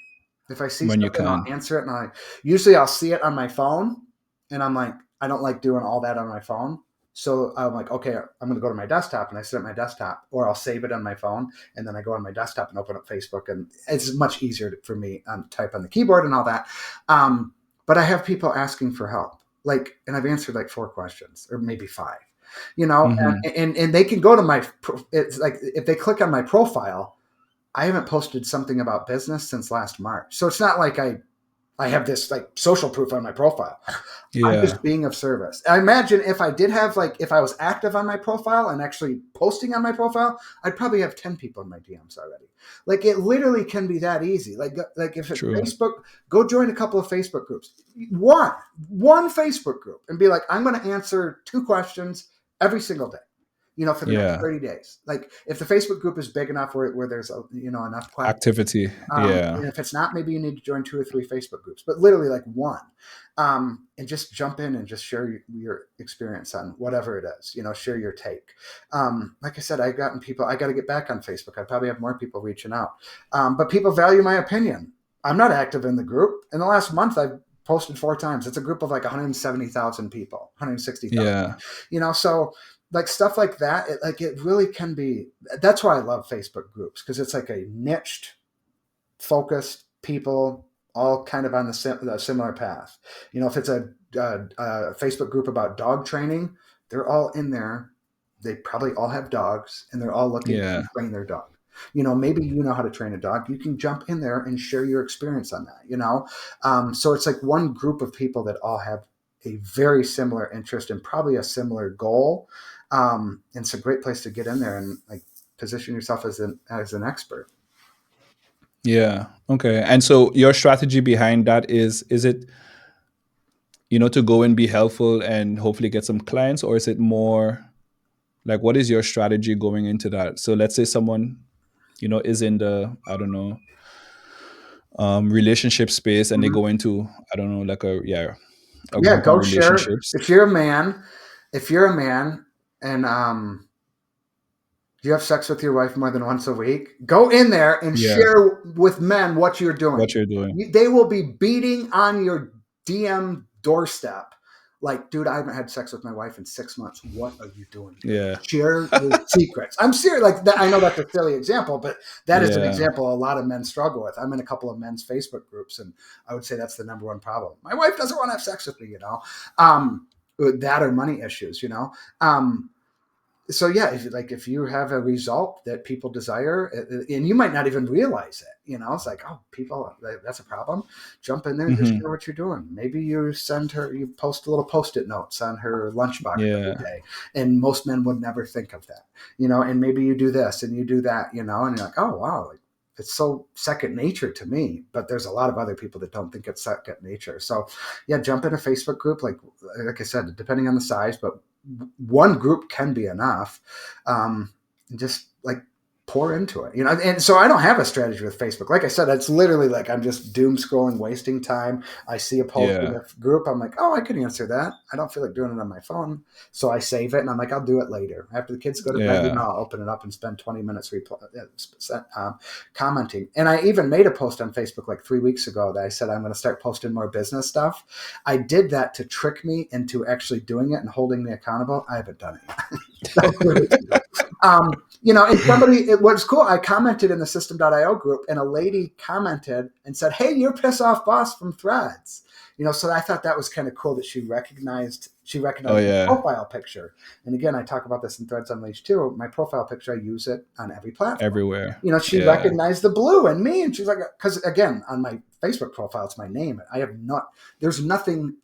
if I see When you something, I'll can. answer it, and usually I'll see it on my phone, and I'm like, I don't like doing all that on my phone. So I'm like, okay, I'm going to go to my desktop, and I sit at my desktop, or I'll save it on my phone, and then I go on my desktop and open up Facebook, and it's much easier for me to type on the keyboard and all that. But I have people asking for help, and I've answered like 4 questions or maybe 5, Hmm. and they can go to my. It's like if they click on my profile, I haven't posted something about business since last March, so it's not like I have this like social proof on my profile. I'm Yeah. just being of service. I imagine if I did have if I was active on my profile and actually posting on my profile, I'd probably have 10 people in my DMs already. Like it literally can be that easy. Like if it's True. Facebook, go join a couple of Facebook groups. One Facebook group and be like, I'm going to answer 2 questions every single day. For the next Yeah. 30 days. Like if the Facebook group is big enough where there's enough questions. Activity. Yeah. And if it's not, maybe you need to join 2 or 3 Facebook groups, but literally like one, and just jump in and just share your experience on whatever it is, share your take. Like I said, I got to get back on Facebook. I probably have more people reaching out. But people value my opinion. I'm not active in the group. In the last month, I've posted 4 times. It's a group of like 170,000 people, 160,000, Yeah. so like stuff like that, it really can be. That's why I love Facebook groups, because it's like a niched, focused people all kind of on the similar path. If it's a Facebook group about dog training, they're all in there. They probably all have dogs, and they're all looking Yeah. to train their dog. Maybe you know how to train a dog. You can jump in there and share your experience on that. So it's like one group of people that all have a very similar interest and probably a similar goal. And it's a great place to get in there and like position yourself as an expert. Yeah. Okay. And so your strategy behind that is it, to go and be helpful and hopefully get some clients, or is it more like what is your strategy going into that? So let's say someone, is in the, I don't know, relationship space, and they Mhm. go into, I don't know, like a Yeah, group on go share. relationships. If you're a man and you have sex with your wife more than once a week, go in there and Yeah. share with men what you're doing. What you're doing. They will be beating on your DM doorstep. Like, dude, I haven't had sex with my wife in 6 months. What are you doing here? Yeah. Share your secrets. I'm serious. Like that, I know that's a silly example, but that is an Yeah. example a lot of men struggle with. I'm in a couple of men's Facebook groups, and I would say that's the number one problem. My wife doesn't want to have sex with me, that or money issues, so yeah, if you have a result that people desire, and you might not even realize it, it's like, oh, people, that's a problem. Jump in there and just Hmm. share what you're doing. Maybe you post a little post-it notes on her lunchbox every Yeah. day, and most men would never think of that, and maybe you do this and you do that, and you're like, oh wow, like, it's so second nature to me, but there's a lot of other people that don't think it's second nature. So yeah, jump in a Facebook group, like I said, depending on the size, but one group can be enough. Just like pour into it, and so I don't have a strategy with Facebook. Like I said, it's literally like I'm just doom scrolling, wasting time. I see a post in Yeah. a group, I'm like, oh, I could answer that. I don't feel like doing it on my phone, so I save it, and I'm like, I'll do it later after the kids go to bed. Yeah. I'll open it up and spend 20 minutes commenting. And I even made a post on Facebook like 3 weeks ago that I said I'm going to start posting more business stuff. I did that to trick me into actually doing it and holding me accountable. I haven't done it yet. And somebody, it was cool. I commented in the System.io group, and a lady commented and said, "Hey, you're Piss Off Boss from Threads." So I thought that was kind of cool that she recognized Oh my yeah. profile picture. And again, I talk about this in Threads Unleashed too. My profile picture, I use it on every platform. Everywhere. She Yeah. recognized the blue and me, and she's like, because again, on my Facebook profile, it's my name. There's nothing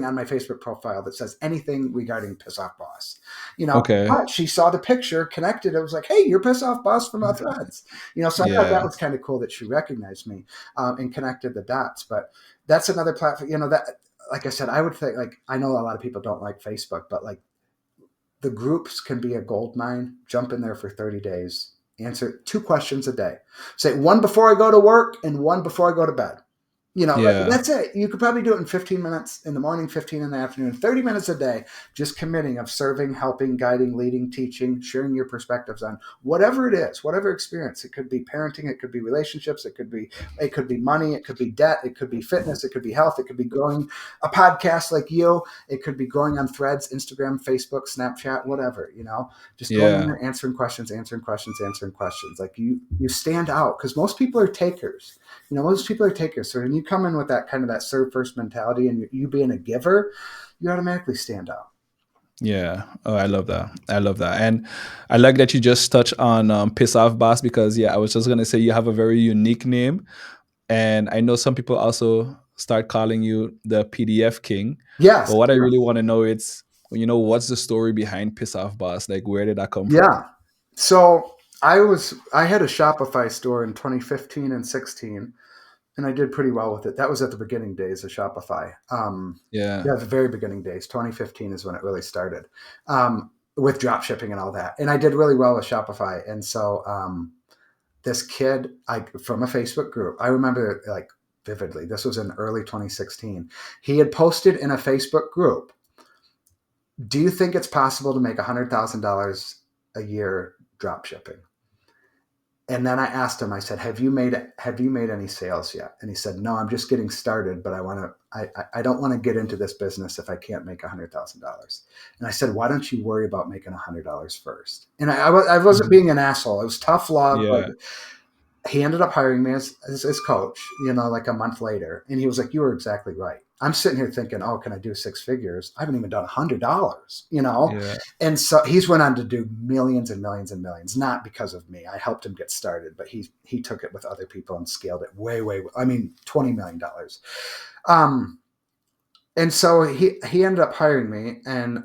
on my Facebook profile that says anything regarding Piss Off Boss. Okay. But she saw the picture, connected. It was like, hey, you're Piss Off Boss from Threads. So I thought that Yeah. was kind of cool that she recognized me and connected the dots. But that's another platform, that, like I said, I would think, like, I know a lot of people don't like Facebook, but like the groups can be a gold mine. Jump in there for 30 days, answer 2 questions a day. Say one before I go to work and one before I go to bed. Yeah. That's it. You could probably do it in 15 minutes in the morning, 15 in the afternoon, 30 minutes a day, just committing of serving, helping, guiding, leading, teaching, sharing your perspectives on whatever it is, whatever experience. It could be parenting, it could be relationships, it could be money, it could be debt, it could be fitness, it could be health, it could be growing a podcast like you, it could be growing on Threads, Instagram, Facebook, Snapchat, whatever, just going in Yeah. there, answering questions. Like you stand out because most people are takers. Most people are takers. So when you come in with that kind of that serve first mentality and you being a giver, you automatically stand out. Yeah. Oh, I love that. I love that. And I like that you just touched on Piss Off Boss because, yeah, I was just going to say you have a very unique name. And I know some people also start calling you the PDF King. Yes. But what I really want to know is, what's the story behind Piss Off Boss? Like, where did that come from? Yeah. So I had a Shopify store in 2015 and 16, and I did pretty well with it. That was at the beginning days of Shopify. Yeah. Yeah, the very beginning days. 2015 is when it really started, with drop shipping and all that. And I did really well with Shopify. And so this kid, from a Facebook group, I remember it like vividly. This was in early 2016. He had posted in a Facebook group, "Do you think it's possible to make $100,000 a year drop shipping?" And then I asked him, I said, have you made any sales yet? And he said, no, I'm just getting started, but I don't want to get into this business if I can't make $100,000. And I said, why don't you worry about making $100 first? And I wasn't Mhm. being an asshole. It was tough love, but Yeah. he ended up hiring me as coach, like a month later. And he was like, you were exactly right. I'm sitting here thinking, oh, can I do 6 figures? I haven't even done $100, Yeah. And so he's went on to do millions and millions and millions, not because of me. I helped him get started, but he took it with other people and scaled it way, I mean, $20 million. And so he ended up hiring me, and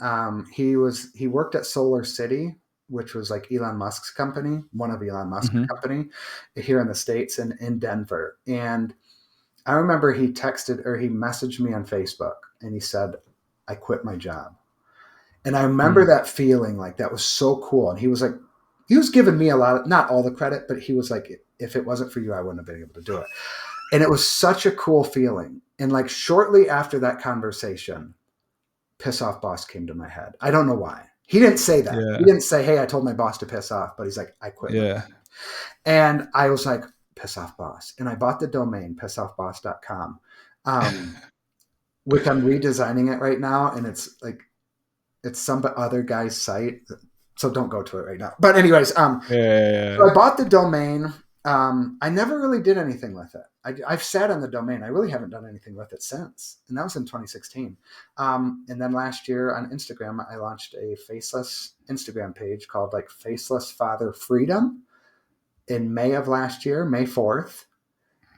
he worked at Solar City, which was like Elon Musk's company, one of Elon Musk's Hmm. company here in the States and in Denver. And I remember he messaged me on Facebook and he said, I quit my job. And I remember that feeling, like that was so cool. And he was like, he was giving me a lot of, not all the credit, but he was like, if it wasn't for you, I wouldn't have been able to do it. And it was such a cool feeling. And like shortly after that conversation, Piss Off Boss came to my head. I don't know why. He didn't say that. He Yeah. didn't say, hey, I told my boss to piss off, but he's like, I quit my Yeah. job. And I was like, Piss Off Boss. And I bought the domain, pissoffboss.com, which I'm redesigning it right now. And it's like, it's some other guy's site. So don't go to it right now. But anyways, so Yeah. I bought the domain. I never really did anything with it. I've sat on the domain. I really haven't done anything with it since. And that was in 2016. And then last year on Instagram, I launched a faceless Instagram page called like Faceless Father Freedom in May of last year, May 4th.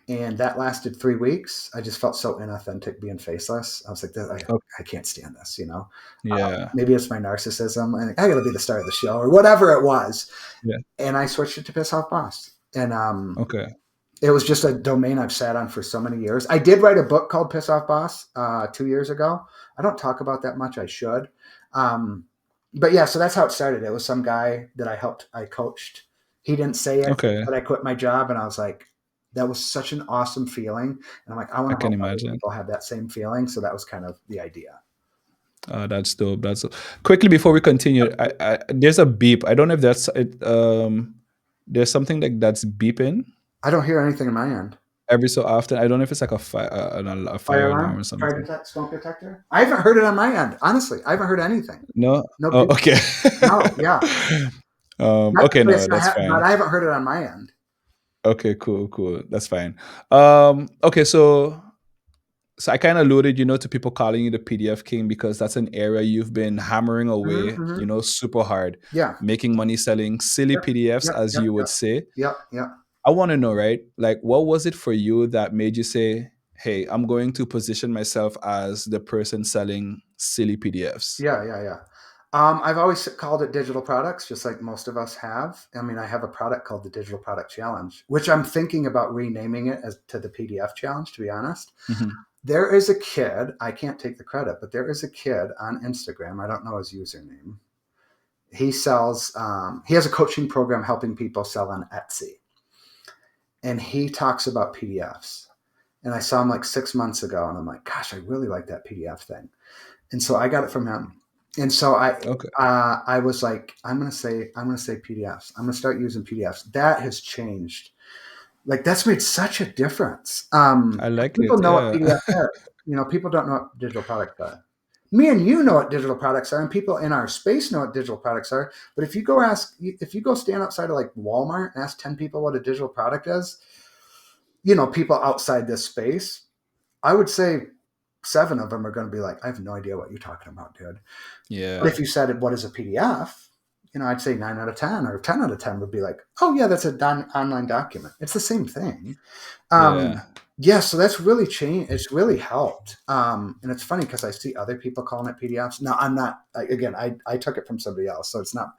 And that lasted 3 weeks. I just felt so inauthentic being faceless. I was like, Oh, I can't stand this, yeah. Maybe it's my narcissism. I got to be the star of the show or whatever it was. Yeah. And I switched it to Piss Off Boss. And Okay. it was just a domain I've sat on for so many years. I did write a book called Piss Off Boss 2 years ago. I don't talk about that much. I should. Um, but yeah, so that's how it started. It was some guy that I coached. He didn't say it, Okay, but I quit my job, and I was like, that was such an awesome feeling. And I'm like, I I want to can help other imagine. people have that same feeling. So that was kind of the idea. That's dope. That's dope. Quickly before we continue, there's a beep. I don't know if that's it. There's something like that's beeping I don't hear anything in my end. every so often. I don't know if it's like a Fire fire alarm or alarm, fire something. detect, smoke detector. I haven't heard it on my end. Honestly, I haven't heard anything. No. No Oh, beep. okay. No, yeah. Not to Okay, say no, it's not that's happening, but fine. I haven't heard it on my end. Okay, cool, cool. That's fine. Okay, so I kind of alluded, to people calling you the PDF king because that's an area you've been hammering Hmm, away, hmm. super hard, Yeah. making money selling silly Yep. PDFs, Yep. as Yep. you would Yep. say. Yep. Yep. I want to know, right? Like, what was it for you that made you say, "Hey, I'm going to position myself as the person selling silly PDFs"? Yeah. Yeah. Yeah. I've always called it digital products, just like most of us have. I mean, I have a product called the Digital Product Challenge, which I'm thinking about renaming it as to the PDF Challenge, to be honest. Hmm. There is a kid, I can't take the credit, but there is a kid on Instagram. I don't know his username. He sells, he has a coaching program helping people sell on Etsy. And he talks about PDFs. And I saw him like 6 months ago, and I'm like, gosh, I really like that PDF thing. And so I got it from him. And so Okay, I was like, I'm gonna say PDFs. I'm gonna start using PDFs. That has changed. Like that's made such a difference. I like People it. know what Yeah, PDFs are. People don't know what digital products are. Me and you know what digital products are, and people in our space know what digital products are. But if you go stand outside of like Walmart and ask 10 people what a digital product is, people outside this space, I would say seven of them are going to be like, I have no idea what you're talking about, dude. But yeah, if you said, what is a PDF? I'd say 9 out of 10 or 10 out of 10 would be like, oh, yeah, that's an online document. It's the same thing. Um, yeah. yeah, so that's really changed. It's really helped. And it's funny because I see other people calling it PDFs. Now, I'm not, again, I took it from somebody else, so it's not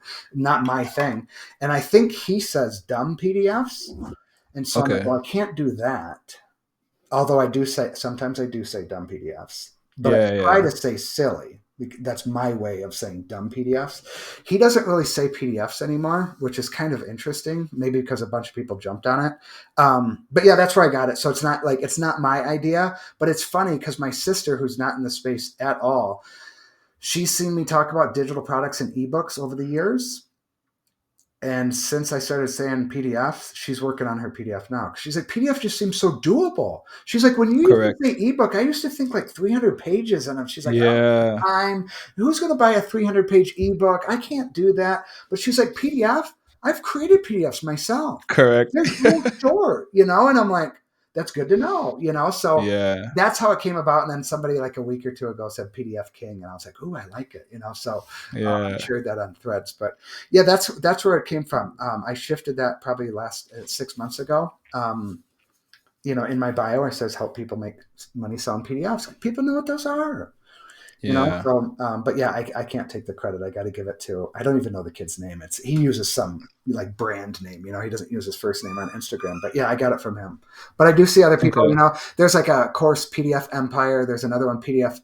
my thing. And I think he says dumb PDFs. And so I'm like, Okay. well, I can't do that. Although I do say sometimes I do say dumb PDFs, but I Yeah, try yeah. to say silly. That's my way of saying dumb PDFs. He doesn't really say PDFs anymore, which is kind of interesting. Maybe because a bunch of people jumped on it. But yeah, that's where I got it. So it's not my idea, but it's funny because my sister, who's not in the space at all, she's seen me talk about digital products and ebooks over the years. And since I started saying PDF, she's working on her PDF now. She's like, PDF just seems so doable. She's like, when you used to Correct. say ebook, I used to think like 300 pages. And she's like, I don't Yeah, have time. Who's going to buy a 300-page ebook? I can't do that. But she's like, PDF? I've created PDFs myself. correct. They're real short. And I'm like, that's good to know. So Yeah, that's how it came about. And then somebody like a week or two ago said PDF King. And I was like, ooh, I like it. So I yeah. shared that on Threads. But yeah, that's where it came from. I shifted that probably last 6 months ago. In my bio, it says help people make money selling PDFs. People know what those are. Yeah. But yeah, I can't take the credit. I got to give it to. I don't even know the kid's name. He uses some like brand name. He doesn't use his first name on Instagram. But yeah, I got it from him. But I do see other people. Okay. There's like a course PDF Empire. There's another one PDF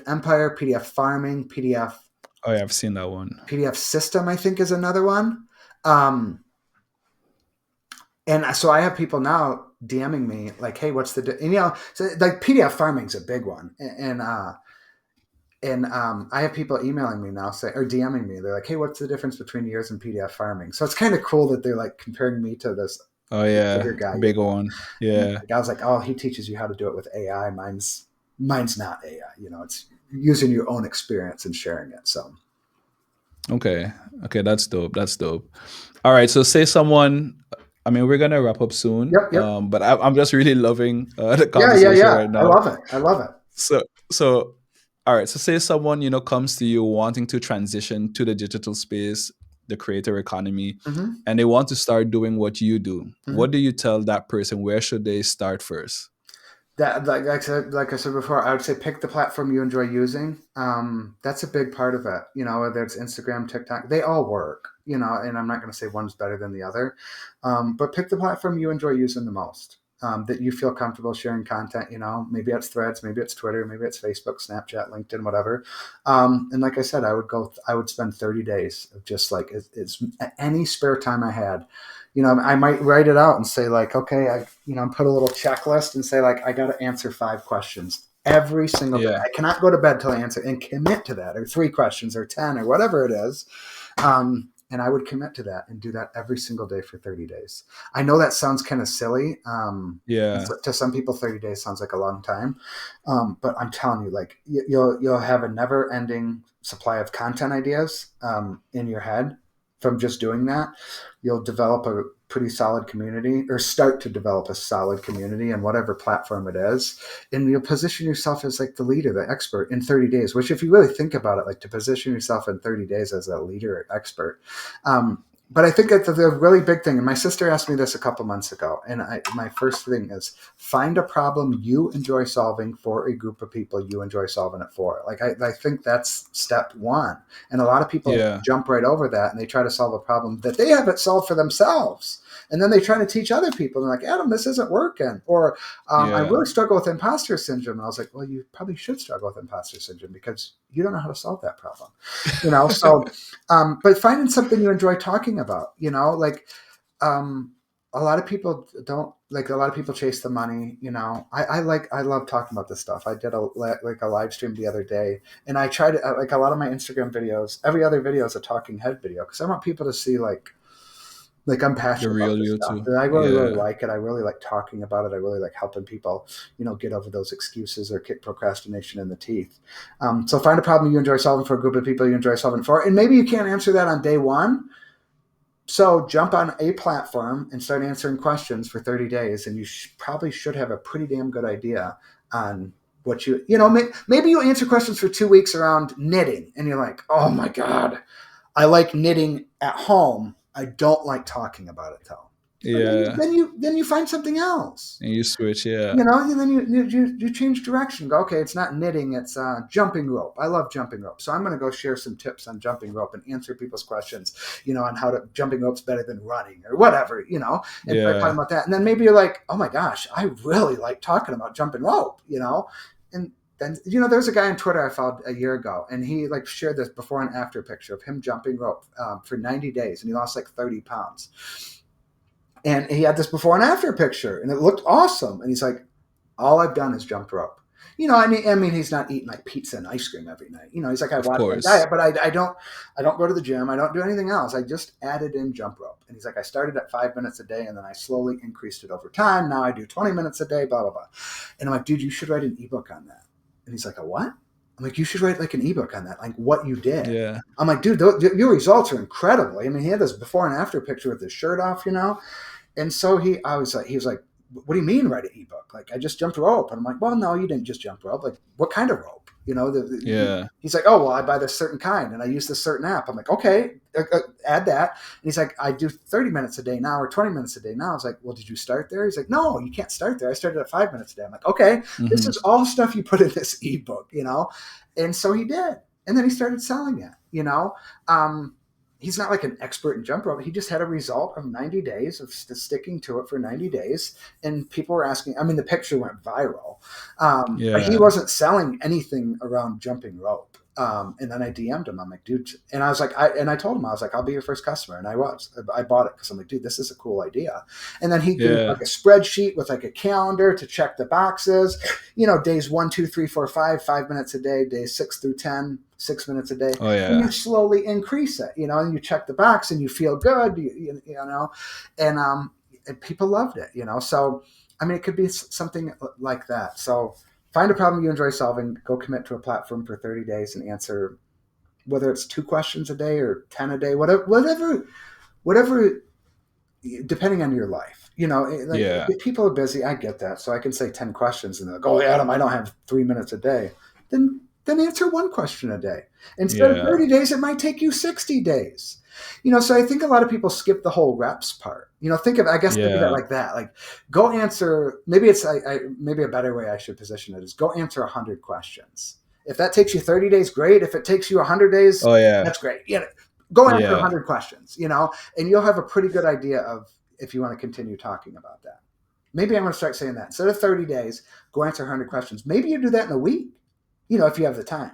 Empire, PDF Farming, Oh yeah, I've seen that one. PDF System. I think is another one. Um, And so I have people now DMing me like, "Hey, what's the?" So like PDF farming's a big one, and I have people emailing me now say or DMing me. They're like, "Hey, what's the difference between yours and PDF farming?" So it's kind of cool that they're like comparing me to this Oh yeah, bigger guy. big one. And Yeah. like, I was like, "Oh, he teaches you how to do it with AI. Mine's not AI. It's using your own experience and sharing it." So Okay. Okay, that's dope. That's dope. All right. So say someone. I mean, we're gonna wrap up soon. yep, yep, But I'm just really loving the yeah, yeah, conversation yeah. right I now. love it. I love it. So all right. So say someone comes to you wanting to transition to the digital space, the creator economy, Hmm, and they want to start doing what you do. hmm. What do you tell that person? Where should they start first? That like I said before, I would say pick the platform you enjoy using. That's a big part of it. Whether it's Instagram, TikTok, they all work. And I'm not going to say one's better than the other, but pick the platform you enjoy using the most. that you feel comfortable sharing content. Maybe it's Threads, maybe it's Twitter, maybe it's Facebook, Snapchat, LinkedIn, whatever. And like I said, I would spend 30 days of just like it's any spare time I had. I might write it out and say like, okay, put a little checklist and say like, I got to answer 5 questions every single day. Yeah. I cannot go to bed till I answer and commit to that, or 3 questions or 10 or whatever it is. And I would commit to that and do that every single day for 30 days. I know that sounds kind of silly. Yeah. To some people, 30 days sounds like a long time. But I'm telling you, like you'll have a never ending supply of content ideas in your head from just doing that. You'll develop a pretty solid community, or start to develop a solid community in whatever platform it is. And you'll position yourself as like the leader, the expert in 30 days, which if you really think about it, like to position yourself in 30 days as a leader or expert. But I think that's a really big thing. And my sister asked me this a couple months ago. And my first thing is find a problem you enjoy solving for a group of people you enjoy solving it for. Like, I think that's step one. And a lot of people Yeah. jump right over that and they try to solve a problem that they haven't solved for themselves. And then they try to teach other people. And they're like, Adam, this isn't working. Or I Yeah. really struggle with imposter syndrome. And I was like, well, you probably should struggle with imposter syndrome because you don't know how to solve that problem. So but finding something you enjoy talking about, like a lot of people don't, like, a lot of people chase the money. I love talking about this stuff. I did a live stream the other day, and I tried to, like, a lot of my Instagram videos, every other video is a talking head video because I want people to see like I'm The passionate about real this you stuff. too. And I really, really Yeah. like it. I really like talking about it. I really like helping people, get over those excuses or kick procrastination in the teeth. So find a problem you enjoy solving for a group of people you enjoy solving for. And maybe you can't answer that on day one. So jump on a platform and start answering questions for 30 days. And you probably should have a pretty damn good idea on what maybe you answer questions for 2 weeks around knitting. And you're like, oh my God, I like knitting at home. I don't like talking about it though. So Yeah. then you find something else. And you switch. Yeah. And then you change direction. Go, okay, it's not knitting, it's jumping rope. I love jumping rope, so I'm going to go share some tips on jumping rope and answer people's questions, on how to jumping rope's better than running or whatever, and start talking Yeah. about that. And then maybe you're like, oh my gosh, I really like talking about jumping rope, and then there's a guy on Twitter I followed a year ago, and he like shared this before and after picture of him jumping rope for 90 days, and he lost like 30 pounds. And he had this before and after picture, and it looked awesome. And he's like, all I've done is jumped rope. I mean, he's not eating like pizza and ice cream every night. He's like, I Of watch my course. diet, but I don't go to the gym. I don't do anything else. I just added in jump rope. And he's like, I started at 5 minutes a day, and then I slowly increased it over time. Now I do 20 minutes a day, blah, blah, blah. And I'm like, dude, you should write an ebook on that. And he's like, a what? I'm like, you should write like an ebook on that, like what you did. Yeah. I'm like, dude, your results are incredible. I mean, he had this before and after picture with his shirt off, And so he was like, what do you mean write an ebook? Like, I just jumped rope. And I'm like, well, no, you didn't just jump rope. Like, what kind of rope? Yeah. He's like, oh, well, I buy this certain kind and I use this certain app. I'm like, okay, add that. And he's like, I do 30 minutes a day now or 20 minutes a day now. I was like, well, did you start there? He's like, no, you can't start there. I started at 5 minutes a day. I'm like, okay, this Hmm. is all stuff you put in this ebook, And so he did. And then he started selling it, he's not like an expert in jump rope. He just had a result of 90 days of sticking to it for 90 days. And people were asking, I mean, the picture went viral, but he Yeah. wasn't selling anything around jumping rope. And then I DM'd him. I'm like, dude, and I was like, I told him, I was like, I'll be your first customer. And I bought it because I'm like, dude, this is a cool idea. And then he gave Yeah. like a spreadsheet with like a calendar to check the boxes, days 1, 2, 3, 4, 5, 5 minutes a day, days 6 through 10, 6 minutes a day. Oh And you yeah. slowly increase it, and you check the box and you feel good, and people loved it, So, I mean, it could be something like that. So find a problem you enjoy solving, go commit to a platform for 30 days and answer, whether it's 2 questions a day or 10 a day, whatever, depending on your life, like Yeah. if people are busy, I get that. So I can say 10 questions and they're like, oh, Adam, I don't have 3 minutes a day. Then answer 1 question a day. Instead of Yeah. 30 days, it might take you 60 days. So I think a lot of people skip the whole reps part. Think of it Yeah. like that. Like, go answer, maybe it's, maybe a better way I should position it is go answer 100 questions. If that takes you 30 days, great. If it takes you 100 days, Oh yeah. that's great. Go answer Yeah. 100 questions, and you'll have a pretty good idea of if you want to continue talking about that. Maybe I'm going to start saying that. Instead of 30 days, go answer 100 questions. Maybe you do that in a week, if you have the time.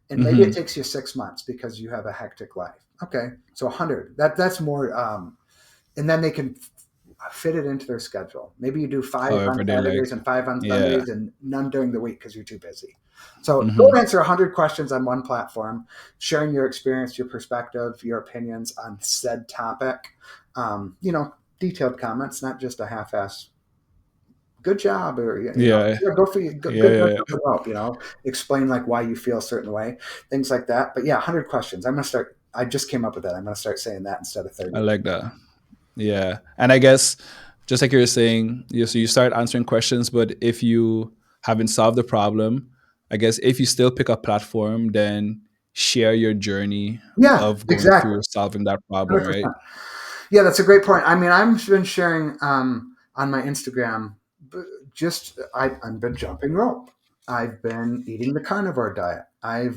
And maybe it Mm-hmm. takes you 6 months because you have a hectic life. Okay, so 100. That's more. And then they can fit it into their schedule. Maybe you do 5 on However they like. Saturdays and 5 on Yeah. Sundays and none during the week because you're too busy. So go Mm-hmm. answer 100 questions on one platform, sharing your experience, your perspective, your opinions on said topic. Detailed comments, not just a half-ass good job, or Yeah. go for you, good work, Yeah. good help. Explain like why you feel a certain way, things like that. But yeah, 100 questions. I'm gonna start. I just came up with that. I'm gonna start saying that instead of I 30. like that. Yeah. And I guess just like you were saying, so you start answering questions, but if you haven't solved the problem, I guess if you still pick a platform, then share your journey Yeah, of going exactly. through solving that problem, right? 100%. Yeah, that's a great point. I mean, I've been sharing on my Instagram. I've been jumping rope. I've been eating the carnivore diet. I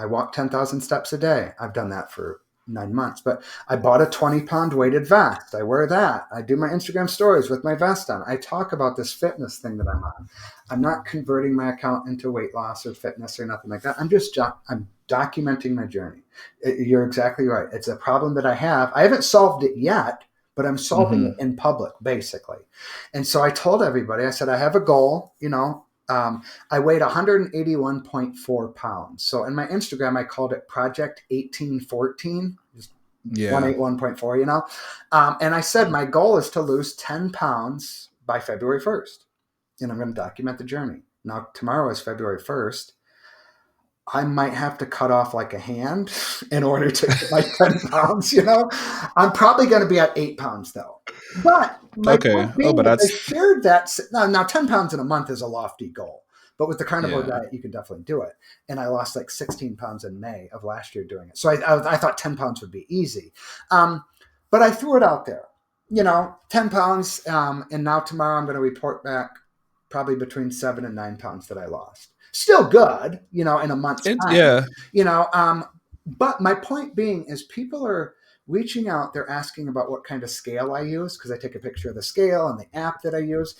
walk 10,000 steps a day. I've done that for 9 months. But I bought a 20-pound weighted vest. I wear that. I do my Instagram stories with my vest on. I talk about this fitness thing that I'm on. I'm not converting my account into weight loss or fitness or nothing like that. I'm documenting my journey. You're exactly right. It's a problem that I have. I haven't solved it yet, but I'm solving Mm-hmm. it in public, basically. And so I told everybody, I said, I have a goal, I weighed 181.4 pounds. So in my Instagram, I called it Project 1814, just Yeah. 181.4, and I said, my goal is to lose 10 pounds by February 1st. And I'm going to document the journey. Now, tomorrow is February 1st. I might have to cut off like a hand in order to get my 10 pounds. I'm probably going to be at 8 pounds though. But my Okay. point Oh, being but is I that's shared that. Now 10 pounds in a month is a lofty goal, but with the carnivore yeah. diet, you can definitely do it. And I lost like 16 pounds in May of last year doing it. So I thought 10 pounds would be easy. Um, but I threw it out there, 10 pounds. And now tomorrow I'm going to report back probably between 7 and 9 pounds that I lost. Still good, in a month's It time, yeah. you know. But my point being is people are reaching out. They're asking about what kind of scale I use because I take a picture of the scale and the app that I use,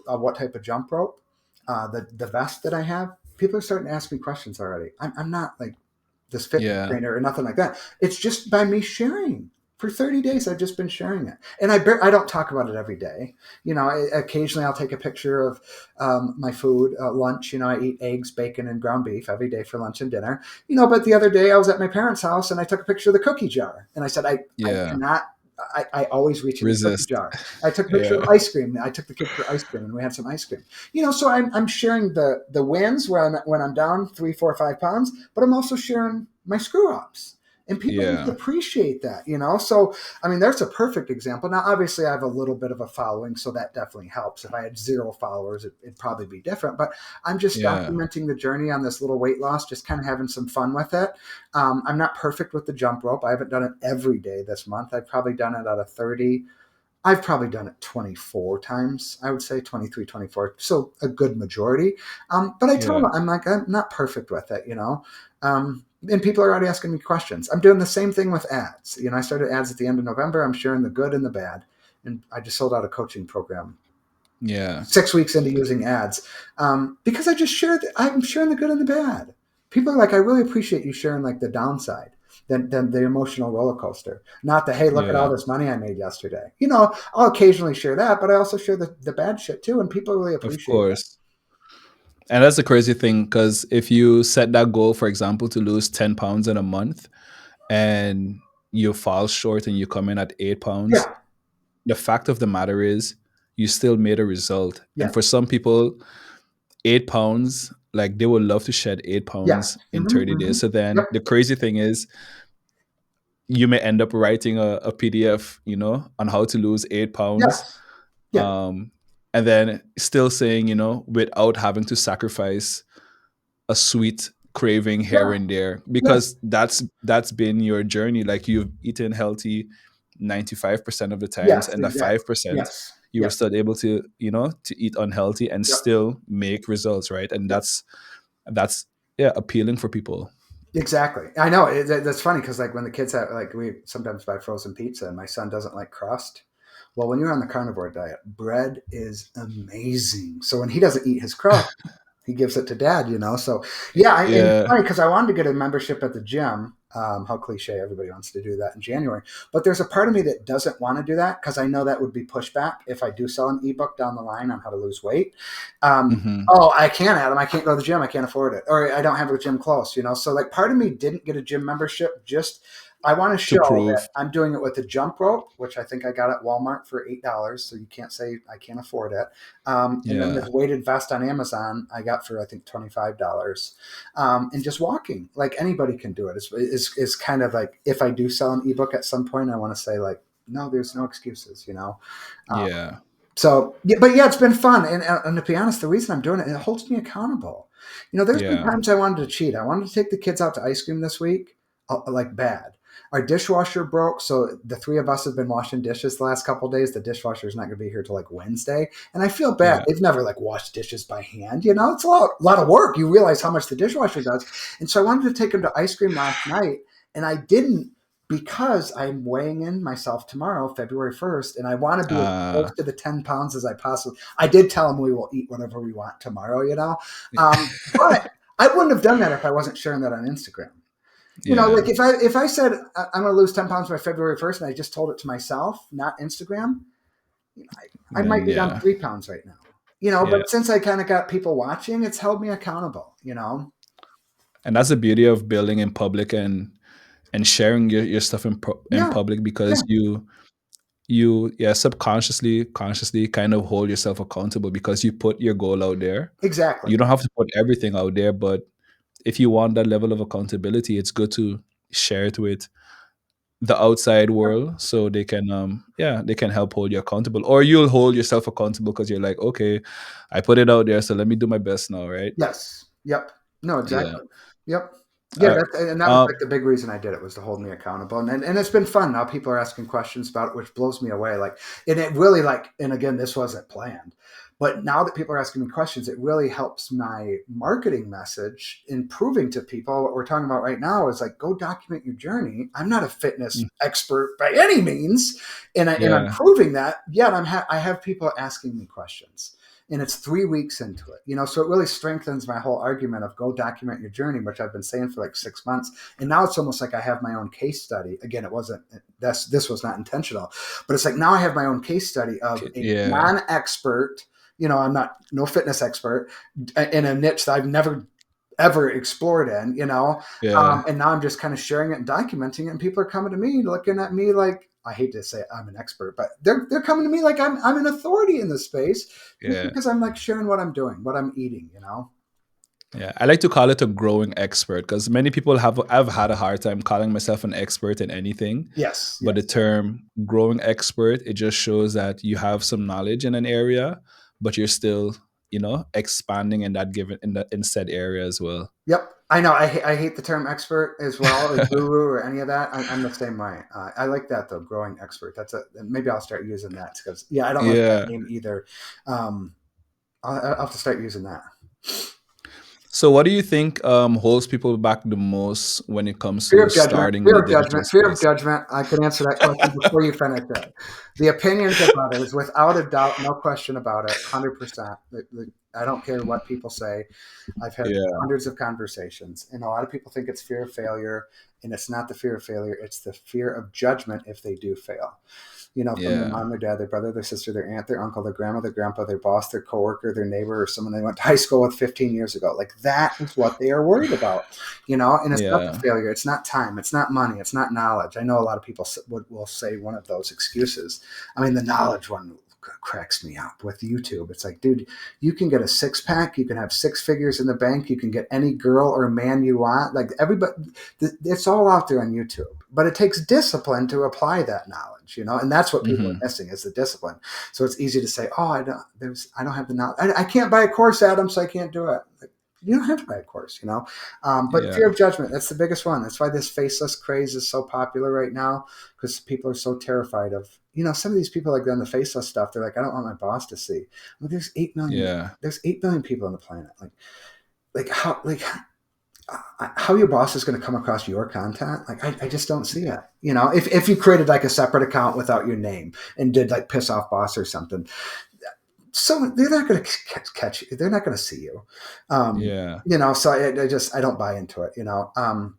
what type of jump rope, the vest that I have. People are starting to ask me questions already. I'm not like this fitness Yeah. trainer or nothing like that. It's just by me sharing. For 30 days, I've just been sharing it. And I don't talk about it every day. Occasionally I'll take a picture of my food, lunch. I eat eggs, bacon, and ground beef every day for lunch and dinner. But the other day I was at my parents' house and I took a picture of the cookie jar. And I said, I Yeah. cannot, I always reach in the cookie Resist. jar. I took a picture Yeah. of ice cream. I took the kids for ice cream and we had some ice cream. So I'm sharing the wins when I'm down 3, 4, 5 pounds, but I'm also sharing my screw ups. And people just Yeah. appreciate that. So, I mean, there's a perfect example. Now, obviously, I have a little bit of a following, so that definitely helps. If I had 0 followers, it'd probably be different. But I'm just Yeah. documenting the journey on this little weight loss, just kind of having some fun with it. I'm not perfect with the jump rope. I haven't done it every day this month. I've probably done it out of 30. I've probably done it 24 times, I would say 23, 24. So a good majority. But I tell Yeah. them, I'm like, I'm not perfect with it. And people are already asking me questions. I'm doing the same thing with ads. I started ads at the end of November. I'm sharing the good and the bad. And I just sold out a coaching program Yeah. 6 weeks into using ads because I'm sharing the good and the bad. People are like, I really appreciate you sharing like the downside, than the emotional roller coaster, not the, hey, look at all Yeah. this money I made yesterday. I'll occasionally share that, but I also share the bad shit too, and people really Of appreciate that. course. And that's the crazy thing because if you set that goal, for example, to lose 10 pounds in a month and you fall short and you come in at 8 pounds, Yeah. the fact of the matter is you still made a result. And for Yes. some people, 8 pounds, like they would love to shed eight Yeah. pounds in Hmm. 30 Hmm. days. So then Yep. the crazy thing is you may end up writing a PDF, on how to lose 8 pounds. Yes. Yeah. Um, and then still saying, without having to sacrifice a sweet craving here Yeah. and there, Yeah. because that's been your journey. Like you've eaten healthy 95% of the times, Yes. and the Exactly. 5% Yes. you were Yep. still able to eat unhealthy and Yep. still make results, right? And Yep. that's yeah, appealing for people. Exactly. I know that's funny because like when the kids have like we sometimes buy frozen pizza and my son doesn't like crust. Well, when you're on the carnivore diet, bread is amazing. So when he doesn't eat his crust, he gives it to dad, So yeah, and it's Yeah. funny because I wanted to get a membership at the gym. How cliche, everybody wants to do that in January. But there's a part of me that doesn't want to do that because I know that would be pushback if I do sell an ebook down the line on how to lose weight. Hmm. Oh, I can't, Adam. I can't go to the gym. I can't afford it. Or I don't have a gym close. So like part of me didn't get a gym membership. Just I want to To show that prove. I'm doing it with a jump rope, which I think I got at Walmart for $8. So you can't say I can't afford it. And then this Yeah. weighted vest on Amazon I got for I think $25. And just walking, like anybody can do it. It's kind of like if I do sell an ebook at some point, I want to say like, no, there's no excuses. Um, Yeah. so, yeah, but yeah, it's been fun. And to be honest, the reason I'm doing it, it holds me accountable. There's been Yeah. times I wanted to cheat. I wanted to take the kids out to ice cream this week, like bad. Our dishwasher broke, so the three of us have been washing dishes the last couple of days. The dishwasher is not going to be here till like Wednesday, and I feel bad. Yeah. They've never like washed dishes by hand. It's a lot of work. You realize how much the dishwasher does, and so I wanted to take them to ice cream last night, and I didn't because I'm weighing in myself tomorrow, February 1st, and I want to be as Uh, close to the 10 pounds as I possibly. I did tell them we will eat whatever we want tomorrow. But I wouldn't have done that if I wasn't sharing that on Instagram. Like yeah. if I said I'm going to lose 10 pounds by February 1st, and I just told it to myself, not Instagram, I might Then be down yeah. 3 pounds right now. Yeah. But since I kind of got people watching, it's held me accountable. And that's the beauty of building in public and sharing your stuff in Yeah, public yeah, because you yeah subconsciously consciously kind of hold yourself accountable because you put your goal out there. exactly. You don't have to put everything out there, but if you want that level of accountability, it's good to share it with the outside world so they can they can help hold you accountable, or you'll hold yourself accountable because you're like, okay, I put it out there, so let me do my best now, right? Yes. Yep. No, Yeah. exactly. Yep. Yeah, uh, and that was um like the big reason I did it was to hold me accountable, and it's been fun. Now people are asking questions about it, which blows me away. Like, and it really and again, this wasn't planned, but now that people are asking me questions, it really helps my marketing message in proving to people what we're talking about right now is like, go document your journey. I'm not a fitness mm, expert by any means, and I'm yeah. proving that. Yet I have people asking me questions and it's 3 weeks into it. So it really strengthens my whole argument of go document your journey, which I've been saying for like 6 months. And now it's almost like I have my own case study. Again, this was not intentional, but it's like now I have my own case study of a Yeah. non-expert, I'm not no fitness expert in a niche that I've never ever explored in. Yeah. And now I'm just kind of sharing it and documenting it, and people are coming to me, looking at me like I hate to say I'm an expert, but they're coming to me like I'm an authority in this space just Yeah. because I'm like sharing what I'm doing, what I'm eating. Yeah, I like to call it a growing expert because many people have had a hard time calling myself an expert in anything. Yes, But the yes, term growing expert, it just shows that you have some knowledge in an area, but you're still, expanding in that given in said area as well. yep. I know. I hate the term expert as well, or guru, or any of that. I'm the same way. I like that though, growing expert. Maybe I'll start using that because yeah, I don't like that Yeah. name either. Um, I'll have to start using that. So, what do you think holds people back the most when it comes Fear to of judgment. starting in Fear the of digital judgment. Fear of space? judgment. I can answer that question before you finish it. The opinions of others, without a doubt, no question about it, 100%. I don't care what people say. I've had Yeah. hundreds of conversations, and a lot of people think it's fear of failure, and it's not the fear of failure. It's the fear of judgment if they do fail. From their Yeah. mom, their dad, their brother, their sister, their aunt, their uncle, their grandma, their grandpa, their boss, their coworker, their neighbor, or someone they went to high school with 15 years ago. Like that is what they are worried about. And it's not the Yeah. failure. It's not time. It's not money. It's not knowledge. I know a lot of people will say one of those excuses. I mean, the knowledge one cracks me up with YouTube. It's like, dude, you can get a six pack. You can have six figures in the bank. You can get any girl or man you want. Like everybody, it's all out there on YouTube. But it takes discipline to apply that knowledge. And that's what people Hmm. are missing is the discipline. So it's easy to say, oh, I don't have the knowledge. I can't buy a course, Adam, so I can't do it. Like, you don't have to buy a course. But Yeah. fear of judgment, that's the biggest one. That's why this faceless craze is so popular right now because people are so terrified of some of these people like on the faceless stuff. They're like, I don't want my boss to see. Well, there's 8 million. Yeah. There's 8 billion people on the planet. Like how? Like how your boss is going to come across your content. Like, I just don't see it. If you created like a separate account without your name and did like piss off boss or something, so they're not going to catch you. They're not going to see you. Yeah. So I don't buy into it,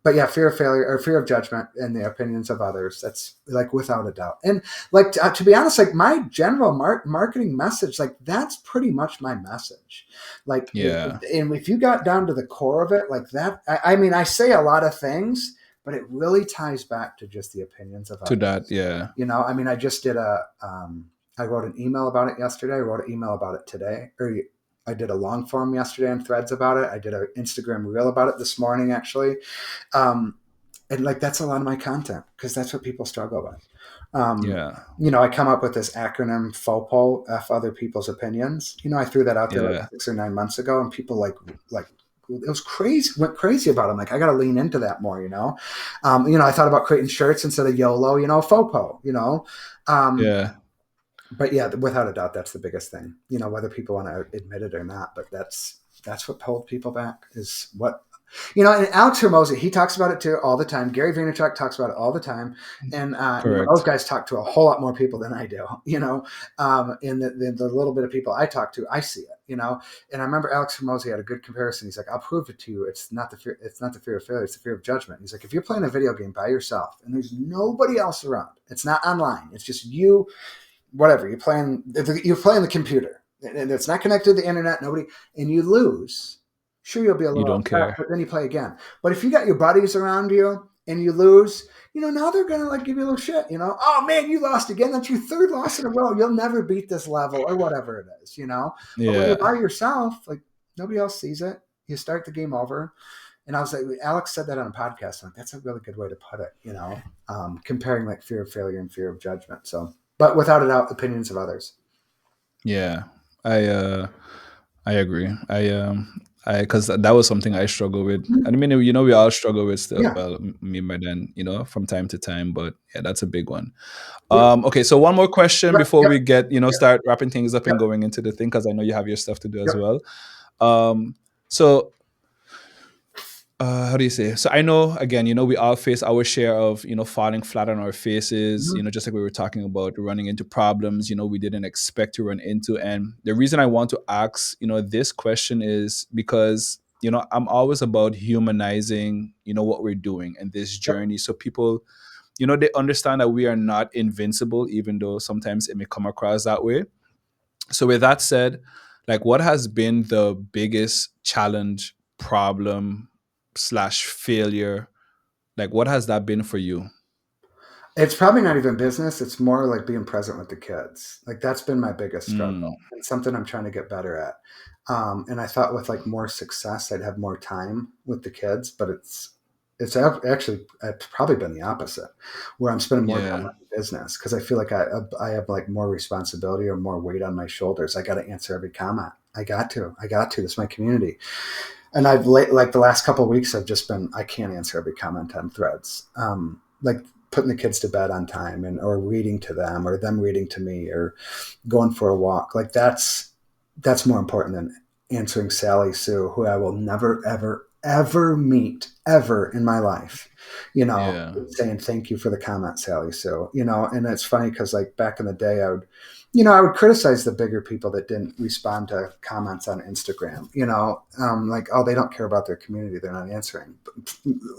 but yeah, fear of failure or fear of judgment and the opinions of others. That's like without a doubt. And like, to be honest, like my general marketing message, like that's pretty much my message. Like, Yeah. and if you got down to the core of it, like that, I mean, I say a lot of things, but it really ties back to just the opinions of To that, others. yeah. I mean, I just did I wrote an email about it yesterday. I wrote an email about it today. Or I did a long form yesterday on Threads about it. I did an Instagram reel about it this morning, actually. Um, and like, that's a lot of my content because that's what people struggle with. Yeah. I come up with this acronym FOPO, F other people's opinions. I threw that out there like Yeah. 6 or 9 months ago, and people like it was crazy, went crazy about it. I'm like, I got to lean into that more. I thought about creating shirts instead of YOLO, FOPO. Um, Yeah. but yeah, without a doubt, that's the biggest thing. Whether people want to admit it or not, but that's what holds people back is what. And Alex Hermosi, he talks about it too all the time. Gary Vaynerchuk talks about it all the time, and those Correct. guys talk to a whole lot more people than I do. And the little bit of people I talk to, I see it. And I remember Alex Hermosi had a good comparison. He's like, "I'll prove it to you. It's not the fear. It's not the fear of failure. It's the fear of judgment." He's like, "If you're playing a video game by yourself and there's nobody else around, it's not online. It's just you." Whatever you're playing the computer and it's not connected to the internet, nobody, and you lose, sure, you'll be a You little don't upset, care. but then you play again. But if you got your buddies around you and you lose, now they're gonna like give you a little shit. Oh man, you lost again. That's your third loss in a row. You'll never beat this level or whatever it is. But when you're Yeah. by yourself, like nobody else sees it, you start the game over. And I was like, Alex said that on a podcast. I'm like, that's a really good way to put it, comparing like fear of failure and fear of judgment. So, but without a doubt, opinions of others. Yeah. I I agree. I because that was something I struggle with. I mean, we all struggle with still. Yeah. Well, me by then, from time to time. But yeah, that's a big one. Yep. Okay, so one more question Yep. before Yep. we get start wrapping things up Yep. and going into the thing, because I know you have your stuff to do as Yep. well. So how do you say? So I know, again, we all face our share of falling flat on our faces. Mhm. Just like we were talking about running into problems. We didn't expect to run into. And the reason I want to ask this question is because I'm always about humanizing what we're doing and this Yep. journey, so people they understand that we are not invincible, even though sometimes it may come across that way. So with that said, like, what has been the biggest challenge, problem slash failure? Like, what has that been for you? It's probably not even business. It's more like being present with the kids. Like that's been my biggest Mm, struggle and something I'm trying to get better at. And I thought with like more success, I'd have more time with the kids, but actually it's probably been the opposite, where I'm spending more time yeah. on the business because I feel like I have like more responsibility or more weight on my shoulders. I got to answer every comment. I got to. It's my community, and like the last couple of weeks, I've just been I can't answer every comment on Threads. Like putting the kids to bed on time or reading to them or them reading to me or going for a walk. Like that's more important than answering Sally Sue, who I will never, ever, ever meet ever in my life, Yeah. saying thank you for the comment, Sally Sue, and it's funny because like back in the day, I would criticize the bigger people that didn't respond to comments on Instagram, like, oh, they don't care about their community. They're not answering.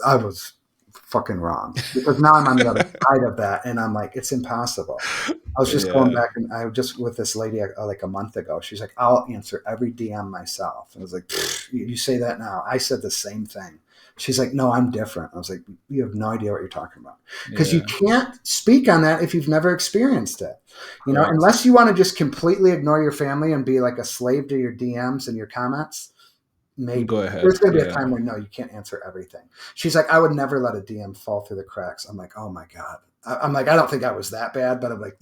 I was fucking wrong because now I'm on the other side of that and I'm like, it's impossible. I was just going Yeah. back and I was just with this lady like a month ago. She's like, I'll answer every DM myself. And I was like, you say that now. I said the same thing. She's like, no, I'm different. I was like, you have no idea what you're talking about because you Yeah. can't speak on that if you've never experienced it. Correct. Unless you want to just completely ignore your family and be like a slave to your DMs and your comments, maybe. Go There's ahead. going to be a Yeah. time where no, you can't answer everything. She's like, I would never let a DM fall through the cracks. I'm like, oh my God. I'm like, I don't think I was that bad, but I'm like,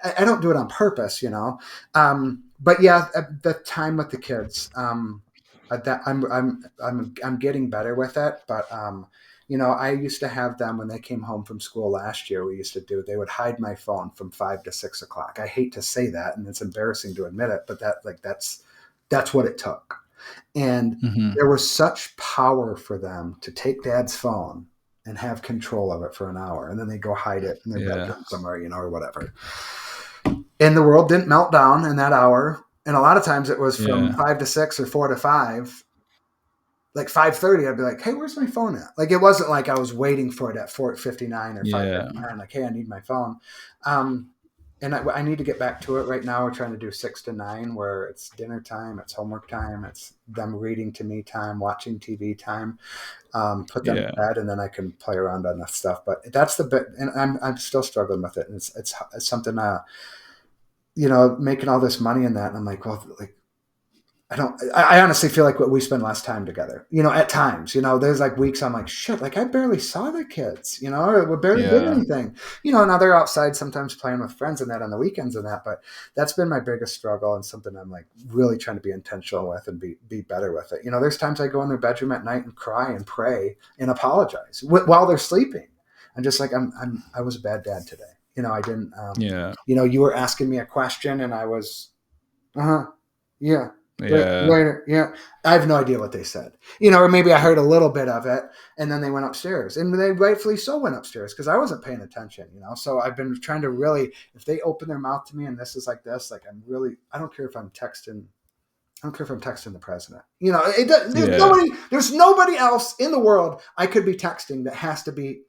I don't do it on purpose. But yeah, the time with the kids, that I'm getting better with it. But I used to have them when they came home from school last year. They would hide my phone from 5 to 6 o'clock. I hate to say that, and it's embarrassing to admit it, but that's what it took. And Hmm. there was such power for them to take dad's phone and have control of it for an hour. And then they go hide it in their Yeah. bedroom somewhere, or whatever. And the world didn't melt down in that hour. And a lot of times it was from Yeah. 5 to 6 or 4 to 5. Like 5:30, I'd be like, "Hey, where's my phone at?" Like it wasn't like I was waiting for it at 4:59 or Yeah. 5:59. Like, hey, I need my phone. Um, and I need to get back to it. Right now, we're trying to do 6 to 9, where it's dinner time, it's homework time, it's them reading to me time, watching TV time. Put them to Yeah. bed, and then I can play around on that stuff. But that's the bit, and I'm still struggling with it. And it's something, making all this money in that, and I'm like, well, like I honestly feel like we spend less time together, at times, there's like weeks I'm like, shit, like I barely saw the kids, or we barely did Yeah. anything, now they're outside sometimes playing with friends and that on the weekends and that, but that's been my biggest struggle and something I'm like really trying to be intentional with and be better with it. There's times I go in their bedroom at night and cry and pray and apologize while they're sleeping. I'm just like, I was a bad dad today. I didn't, Yeah. you were asking me a question and I was, uh-huh, yeah. Yeah. Later, yeah. I have no idea what they said. Or maybe I heard a little bit of it and then they went upstairs. And they rightfully so went upstairs because I wasn't paying attention. So I've been trying to really, if they open their mouth to me and this is like this, like I don't care if I'm texting. I don't care if I'm texting the president. Yeah. There's nobody else in the world I could be texting that has to be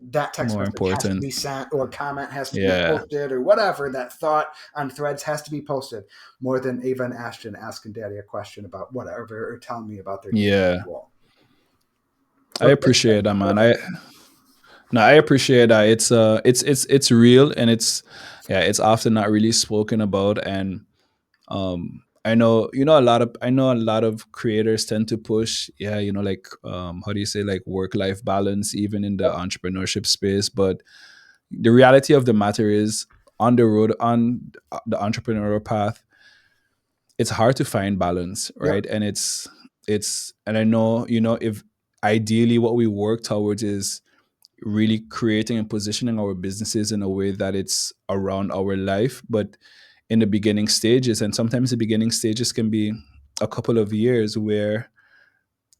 that text More message has to important. be sent or comment has to be Yeah. posted or whatever. That thought on threads has to be posted more than Ava and Ashton asking daddy a question about whatever or telling me about their day at Yeah. school. I So appreciate that, man. I appreciate that. It's real, and it's often not really spoken about. And I know a lot of creators tend to push, like, how do you say, like, work life balance even in the yep, entrepreneurship space. But the reality of the matter is, on the road, on the entrepreneurial path, it's hard to find balance, yep, right? And and I know, if ideally what we work towards is really creating and positioning our businesses in a way that it's around our life. But in the beginning stages, and sometimes the beginning stages can be a couple of years, where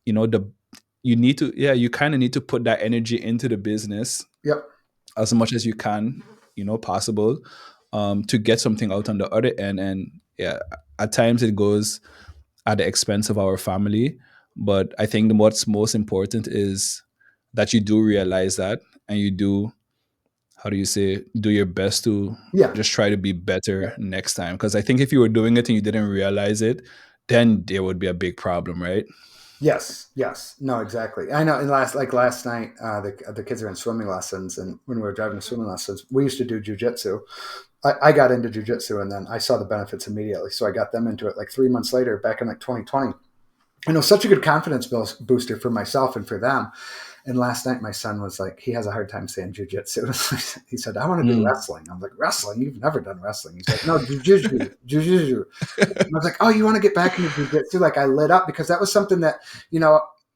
the you need to, you kind of need to put that energy into the business yep, as much as you can, possible, to get something out on the other end. And yeah, at times it goes at the expense of our family. But I think what's most important is that you do realize that, and you do, how do you say, do your best to yeah, just try to be better yeah. next time. Because I think if you were doing it and you didn't realize it, then there would be a big problem, right? Yes, yes, no, exactly. I know. And last night, the kids are in swimming lessons, and when we were driving to swimming lessons, we used to do jujitsu. I got into jujitsu, and then I saw the benefits immediately. So I got them into it like 3 months later, back in like 2020. Such a good confidence booster for myself and for them. And last night, my son was like, he has a hard time saying jujitsu. He said, I want to do Mm. wrestling. I'm like, wrestling? You've never done wrestling. He's like, no, jujitsu, jujitsu. I was like, oh, you want to get back into jujitsu? Like I lit up because that was something that,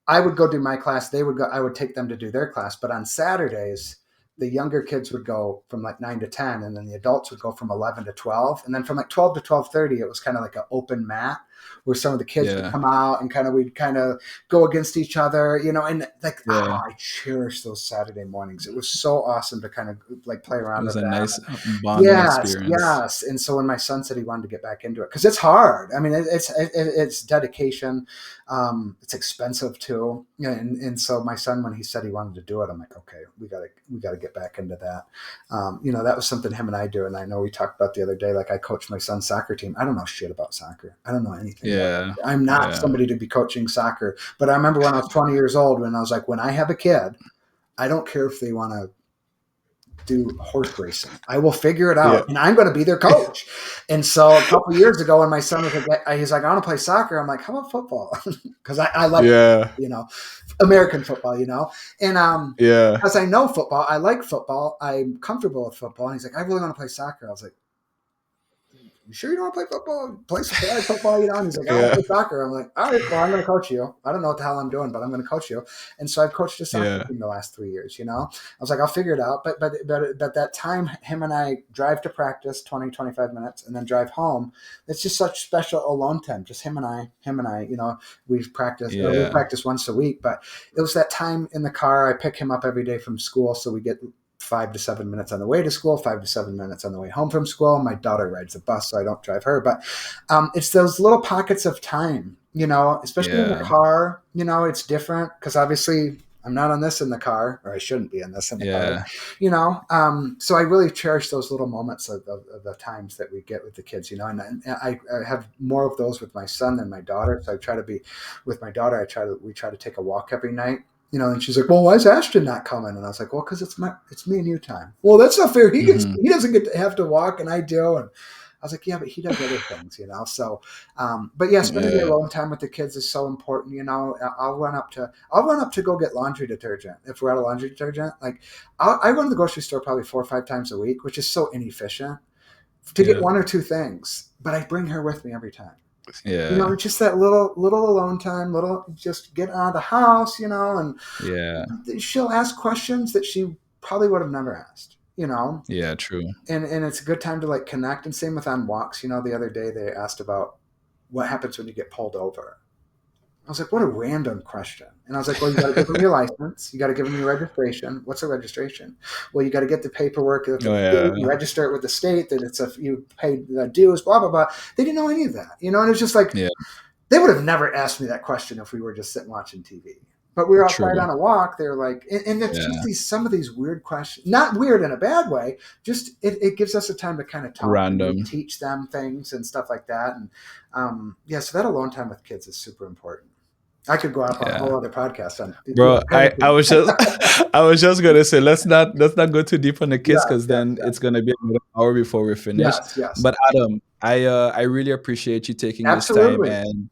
I would go do my class. They would go, I would take them to do their class. But on Saturdays, the younger kids would go from like 9 to 10, and then the adults would go from 11 to 12. And then from like 12 to 12:30, it was kind of like an open mat where some of the kids would Yeah. come out and we'd kind of go against each other, and like, Yeah. I cherish those Saturday mornings. It was so awesome to kind of like play It around was with a them. nice bonding Yes, experience. yes. And so when my son said he wanted to get back into it, because it's hard. I mean, it's dedication. It's expensive too. And so my son, when he said he wanted to do it, I'm like, okay, we gotta get back into that. That was something him and I do. And I know we talked about the other day. Like I coached my son's soccer team. I don't know shit about soccer. I don't know anything about Yeah. it. I'm not Yeah. somebody to be coaching soccer. But I remember when I was 20 years old, when I was like, when I have a kid, I don't care if they want to do horse racing. I will figure it Yeah. out, and I'm going to be their coach. And so a couple of years ago, when my son was like, he's like, I want to play soccer. I'm like, how about football? Because I like, Yeah. American football, and Yeah. because I know football, I like football, I'm comfortable with football. And he's like, I really want to play soccer. I was like, you sure you don't want to play football? Play some flag football, And he's like, I want Yeah. to play soccer. I'm like, all right, well, I'm going to coach you. I don't know what the hell I'm doing, but I'm going to coach you. And so I've coached a soccer Yeah. team the last 3 years. I was like, I'll figure it out. But that time, him and I drive to practice 20, 25 minutes, and then drive home. It's just such special alone time. Just him and I. We Yeah. practice once a week, but it was that time in the car. I pick him up every day from school, so we get 5 to 7 minutes on the way to school, 5 to 7 minutes on the way home from school. My daughter rides the bus, so I don't drive her. But it's those little pockets of time, especially in the Yeah. car. It's different because obviously I'm not on this in the car, or I shouldn't be on this in the car. Yeah. So I really cherish those little moments of the times that we get with the kids, and I have more of those with my son than my daughter. So I try to be with my daughter. We try to take a walk every night. And she's like, "Well, why is Ashton not coming?" And I was like, "Well, because it's me and you time." Well, that's not fair. Hmm. He doesn't get to have to walk, and I do. And I was like, "Yeah, but he does other things, So, but yeah, spending the Yeah. alone time with the kids is so important. I'll run up to go get laundry detergent if we're out of laundry detergent. Like, I run to the grocery store probably 4 or 5 times a week, which is so inefficient to get Yeah. one or two things. But I bring her with me every time. Yeah. Just that little alone time, little just get out of the house, and Yeah. she'll ask questions that she probably would have never asked, Yeah. True. and it's a good time to like connect. And same with on walks. The other day they asked about what happens when you get pulled over. I was like, what a random question. And I was like, well, you got to give them your license. You got to give them your registration. What's a registration? Well, you got to get the paperwork for Oh the state. yeah. You register it with the state that you paid the dues, blah, blah, blah. They didn't know any of that, And it was just like, Yeah. they would have never asked me that question if we were just sitting watching TV. But we were outside True. on a walk. They were like, and it's just Yeah. some of these weird questions, not weird in a bad way. Just it gives us a time to kind of talk and Random. teach them things and stuff like that. And yeah, so that alone time with kids is super important. I could go off on a Yeah. whole other podcast on Bro, I parenting. was just I was just gonna say let's not go too deep on the kids Yes, because yes, then it's yes, gonna be another hour before we finish. yes, yes. But Adam, I really appreciate you taking this time, Absolutely. and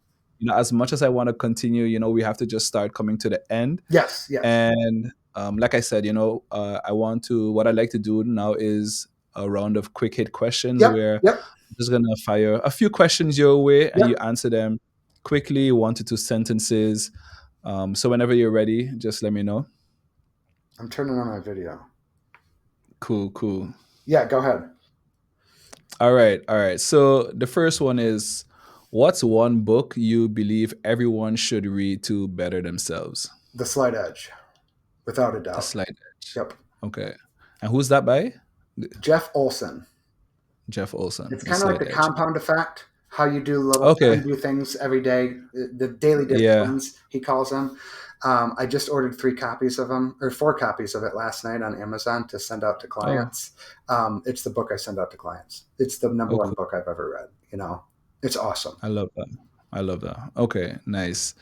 as much as I want to continue, we have to just start coming to the end. Yes, yes. And like I said, what I like to do now is a round of quick hit questions Yep, where yep, I'm just gonna fire a few questions your way and you yep. answer them quickly, 1 to 2 sentences. So whenever you're ready, just let me know. I'm turning on my video. Cool, cool. Yeah, go ahead. All right, all right. So the first one is, what's one book you believe everyone should read to better themselves? The Slight Edge, without a The doubt. Slight Edge. Yep. Okay. And who's that by? Jeff Olson. Jeff It's Olson. The kind of like Slight the Edge. compound effect, how you Okay. do things every day, the daily Yeah. disciplines, he calls them. I just ordered 3 copies of them, or 4 copies of it last night on Amazon to send out to Oh. clients. It's the book I send out to clients. It's the number Oh, one cool. book I've ever read. It's awesome. I love that. I love that. Okay. Nice.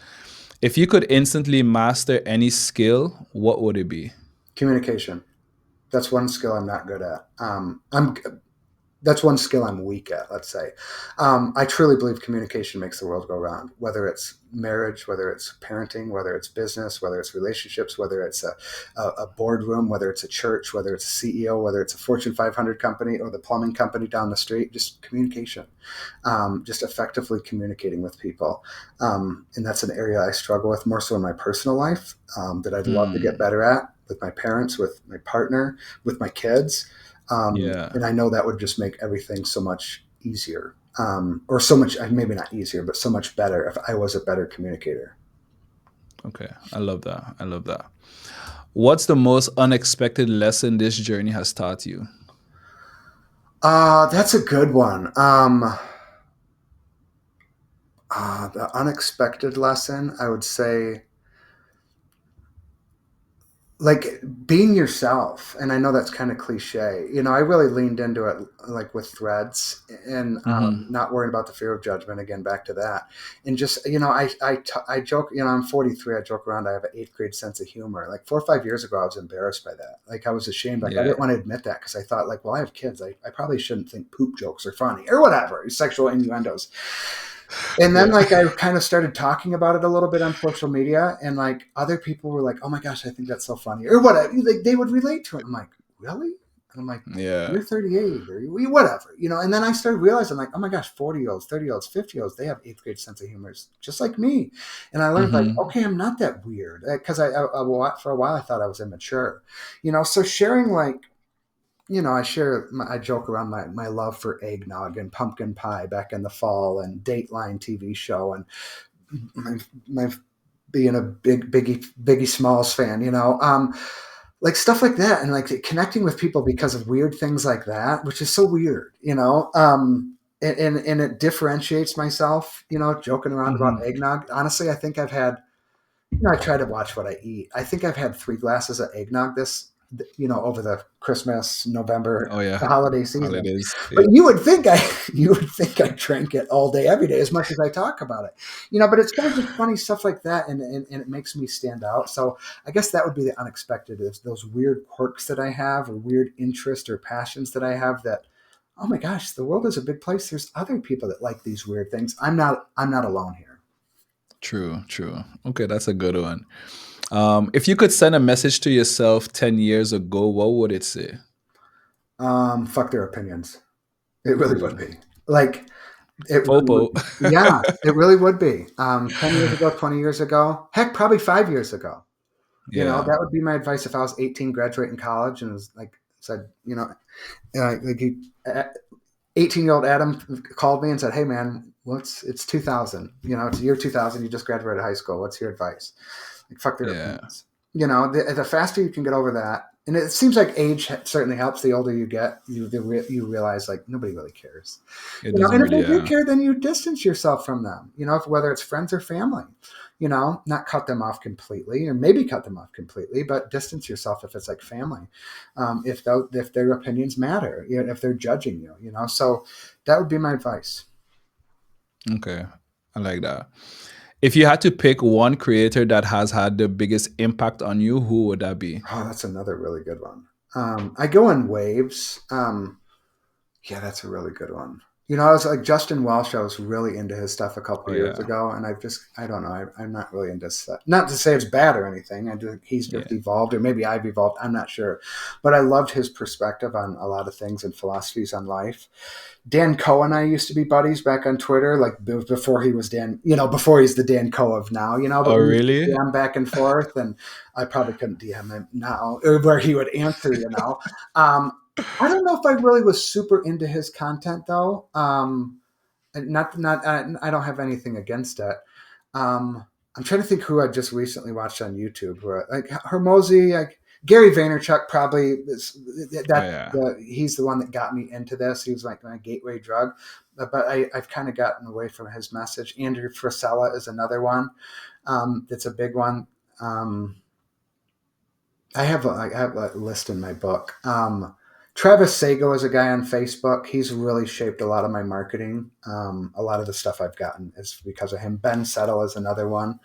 If you could instantly master any skill, what would it be? Communication. That's one skill I'm not good at. That's one skill I'm weak at, let's say. I truly believe communication makes the world go round, whether it's marriage, whether it's parenting, whether it's business, whether it's relationships, whether it's a boardroom, whether it's a church, whether it's a CEO, whether it's a Fortune 500 company or the plumbing company down the street, just communication, just effectively communicating with people. And that's an area I struggle with more so in my personal life that I'd love to get Hmm. better at with my parents, with my partner, with my kids. Yeah. And I know that would just make everything so much easier, or so much, maybe not easier, but so much better if I was a better communicator. Okay. I love that. I love that. What's the most unexpected lesson this journey has taught you? That's a good one. The unexpected lesson, I would say, like being yourself. And I know that's kind of cliche. I really leaned into it like with threads and Hmm. not worrying about the fear of judgment. Again, back to that. And just, I joke, I'm 43. I joke around. I have an 8th grade sense of humor. Like 4 or 5 years ago, I was embarrassed by that. Like I was ashamed. Like I Yeah. didn't want to admit that because I thought like, well, I have kids. I probably shouldn't think poop jokes are funny or whatever, sexual innuendos. And then Yeah. like I kind of started talking about it a little bit on social media, and like other people were like, "Oh my gosh, I think that's so funny," or whatever. Like they would relate to it. I'm like, really? And I'm like, Yeah. you're 38 or whatever, And then I started realizing, like, oh my gosh, 40-year-olds, 30-year-olds, 50-year-olds, they have eighth grade sense of humor just like me. And I learned, like, Hmm. okay, I'm not that weird. Because for a while, I thought I was immature, So sharing, like, I joke around my love for eggnog and pumpkin pie back in the fall and Dateline TV show and my being a Biggie Smalls fan, like stuff like that, and like connecting with people because of weird things like that, which is so weird, and it differentiates myself, joking around about Hmm. eggnog. Honestly, I think I've had, I try to watch what I eat. I think I've had 3 glasses of eggnog over the Christmas, November, Oh yeah. the holiday season. Holidays. But Yeah. you would think I drank it all day, every day, as much as I talk about it, But it's kind of just funny stuff like that, and it makes me stand out. So I guess that would be the unexpected, is those weird quirks that I have, or weird interests or passions that I have. That, oh my gosh, the world is a big place. There's other people that like these weird things. I'm not alone here. True. True. Okay, that's a good one. If you could send a message to yourself 10 years ago, what would it say? Fuck their opinions. It really would Ooh. be. Like, it really Popo. would be. Yeah, it really would be. 10 years ago, 20 years ago, heck, probably 5 years ago. Yeah. That would be my advice if I was 18, graduating college, and was like, said, like, 18-year-old Adam called me and said, "Hey man, it's 2000, it's year 2000. You just graduated high school. What's your advice?" Like, fuck their Yeah. opinions. The faster you can get over that, and it seems like age certainly helps. The older you get, you realize, like, nobody really cares. It doesn't And if really. they do Yeah. care, then you distance yourself from them. Whether it's friends or family. Not cut them off completely, or maybe cut them off completely, but distance yourself if it's like family. If their opinions matter, if they're judging you, So that would be my advice. Okay. I like that. If you had to pick one creator that has had the biggest impact on you, who would that be? Oh, that's another really good one. I go in waves. Yeah, that's a really good one. I was like Justin Welsh. I was really into his stuff a couple Oh years yeah. ago, and I don't know. I'm not really into stuff. Not to say it's bad or anything. He's just Yeah. evolved, or maybe I've evolved. I'm not sure, but I loved his perspective on a lot of things and philosophies on life. Dan Coe and I used to be buddies back on Twitter, like before he was Dan, before he's the Dan Coe of now, Oh but we used to really? DM back and forth, and I probably couldn't DM him now, or where he would answer. Um, I don't know if I really was super into his content though. I don't have anything against it. Um, I'm trying to think who I just recently watched on YouTube. Like Hermosi, like Gary Vaynerchuk, probably Oh that yeah. he's the one that got me into this. He was like my gateway drug, but I've kind of gotten away from his message. Andrew Frisella is another one. That's a big one. Um, I have a list in my book. Travis Sago is a guy on Facebook. He's really shaped a lot of my marketing. A lot of the stuff I've gotten is because of him. Ben Settle is another one.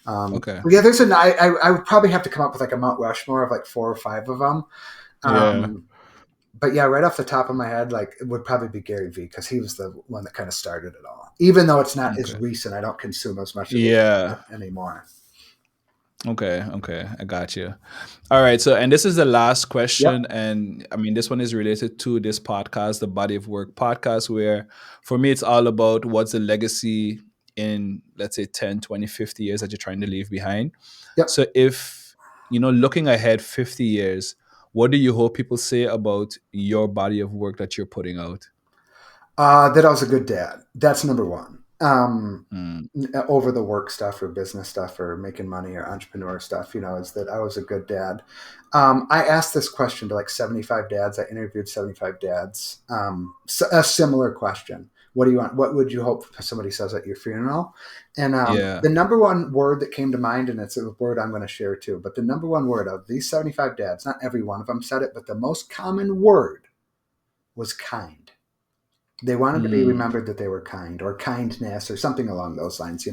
Okay. Yeah, I would probably have to come up with like a Mount Rushmore of like 4 or 5 of them. Yeah. Um, but yeah, right off the top of my head, like, it would probably be Gary Vee, because he was the one that kind of started it all. Even though it's not as Okay. recent, I don't consume as much of it Yeah. anymore. Okay. Okay. I got you. All right. So, and this is the last Yep. question. And I mean, this one is related to this podcast, the Body of Work podcast, where for me, it's all about what's the legacy in, let's say, 10, 20, 50 years that you're trying to leave behind. Yep. So, if, looking ahead 50 years, what do you hope people say about your body of work that you're putting out? That I was a good dad. That's number one. Mm, Over the work stuff or business stuff or making money or entrepreneur stuff, is that I was a good dad. I asked this question to like 75 dads. I interviewed 75 dads. A similar question. What do you want? What would you hope somebody says at your funeral? And yeah. the number one word that came to mind, and it's a word I'm going to share too, but the number one word of these 75 dads, not every one of them said it, but the most common word was kind. They wanted to be Mm, remembered that they were kind, or kindness, or something along those lines.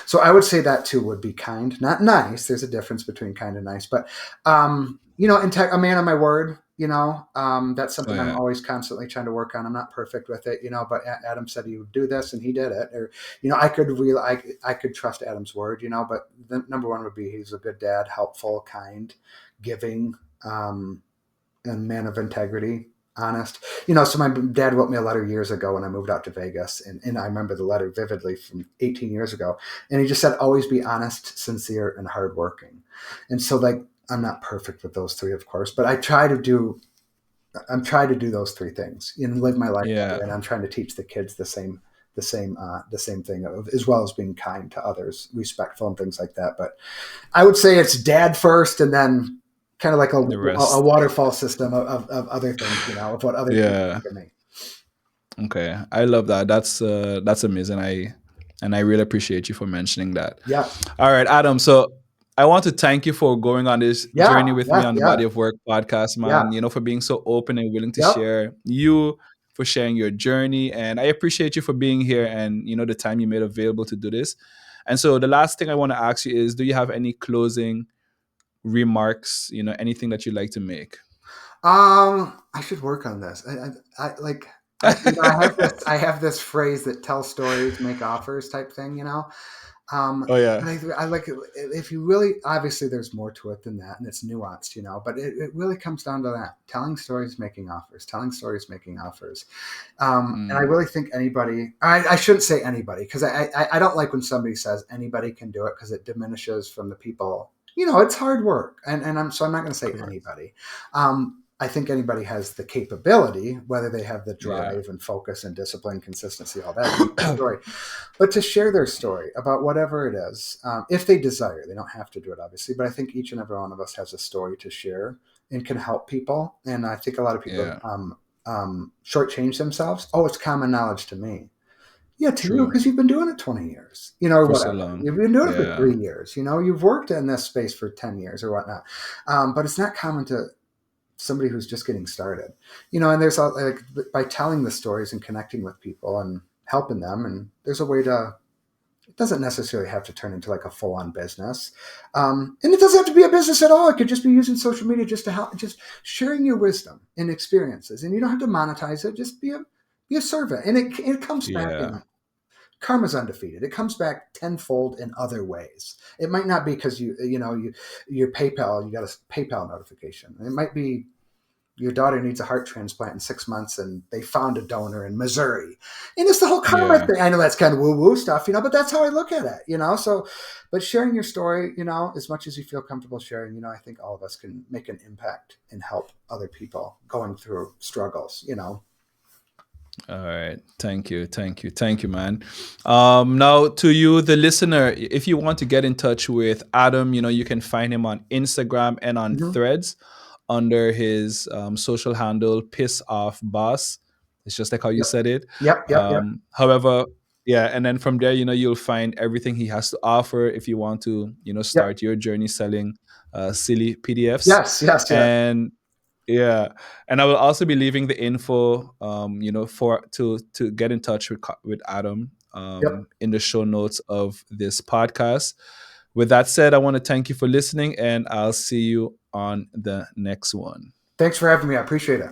So I would say that too would be kind, not nice. There's a difference between kind and nice, but a man of my word. That's oh, something I'm yeah. always constantly trying to work on. I'm not perfect with it. But Adam said he would do this, and he did it. Or I could trust Adam's word. But the number one would be, he's a good dad, helpful, kind, giving. Um, and man of integrity, honest. So my dad wrote me a letter years ago when I moved out to Vegas, and I remember the letter vividly from 18 years ago. And he just said, always be honest, sincere, and hardworking. And so, like, I'm not perfect with those three, of course, but I'm trying to do those three things and live my life that way. Yeah. And I'm trying to teach the kids the same thing, as well as being kind to others, respectful, and things like that. But I would say it's dad first, and then kind of like The a rest. waterfall system of other things, of what other people Yeah. think of me. Okay. I love that. That's amazing. I really appreciate you for mentioning that. Yeah, All right, Adam. So I want to thank you for going on this yeah, journey with me yeah, on the yeah, Body of Work podcast, yeah. man. For being so open and willing to Yep. share you, for sharing your journey. And I appreciate you for being here and, the time you made available to do this. And so the last thing I want to ask you is, do you have any closing remarks, anything that you'd like to make? I should work on this. I like. I have this phrase that tell stories, make offers type thing. Oh, yeah. And I like it. If you really, obviously, there's more to it than that, and it's nuanced, but it really comes down to that: telling stories, making offers, telling stories, making offers. And I Mm, really think anybody, I shouldn't say anybody, because I don't like when somebody says anybody can do it, because it diminishes from the people. It's hard work, and I'm not going to say correct. anybody. I think anybody has the capability, whether they have the Yeah. drive and focus and discipline, consistency, all that, story, but to share their story about whatever it is, if they desire. They don't have to do it, obviously, but I think each and every one of us has a story to share and can help people. And I think a lot of people Yeah. shortchange themselves. Oh, it's common knowledge to me. Yeah, to you, True. because you've been doing it 20 years, or For so whatever. long. You've been doing it for Yeah. 3 years. You've worked in this space for 10 years or whatnot. But it's not common to somebody who's just getting started. And there's like, by telling the stories and connecting with people and helping them, and there's a way to, it doesn't necessarily have to turn into like a full-on business, and it doesn't have to be a business at all. It could just be using social media just to help, just sharing your wisdom and experiences, and you don't have to monetize it. Just be a servant, and it comes back Yeah. in. Karma's undefeated. It comes back tenfold in other ways. It might not be because your PayPal, you got a PayPal notification. It might be your daughter needs a heart transplant in 6 months, and they found a donor in Missouri. And it's the whole karma Yeah. thing. I know that's kind of woo-woo stuff, but that's how I look at it. So, but sharing your story, as much as you feel comfortable sharing, I think all of us can make an impact and help other people going through struggles. All right. Thank you. Thank you. Thank you, man. Now, to you, the listener, if you want to get in touch with Adam, you can find him on Instagram and on Mm-hmm. Threads under his social handle, Piss Off Boss. It's just like how you Yep. said it. Yep. Yep. Yep. However, yeah, and then from there, you'll find everything he has to offer if you want to, Yep. start your journey selling silly PDFs. Yes. Yes. Yes. And yeah, and I will also be leaving the info, for to get in touch with Adam, Yep. in the show notes of this podcast. With that said, I want to thank you for listening, and I'll see you on the next one. Thanks for having me. I appreciate it.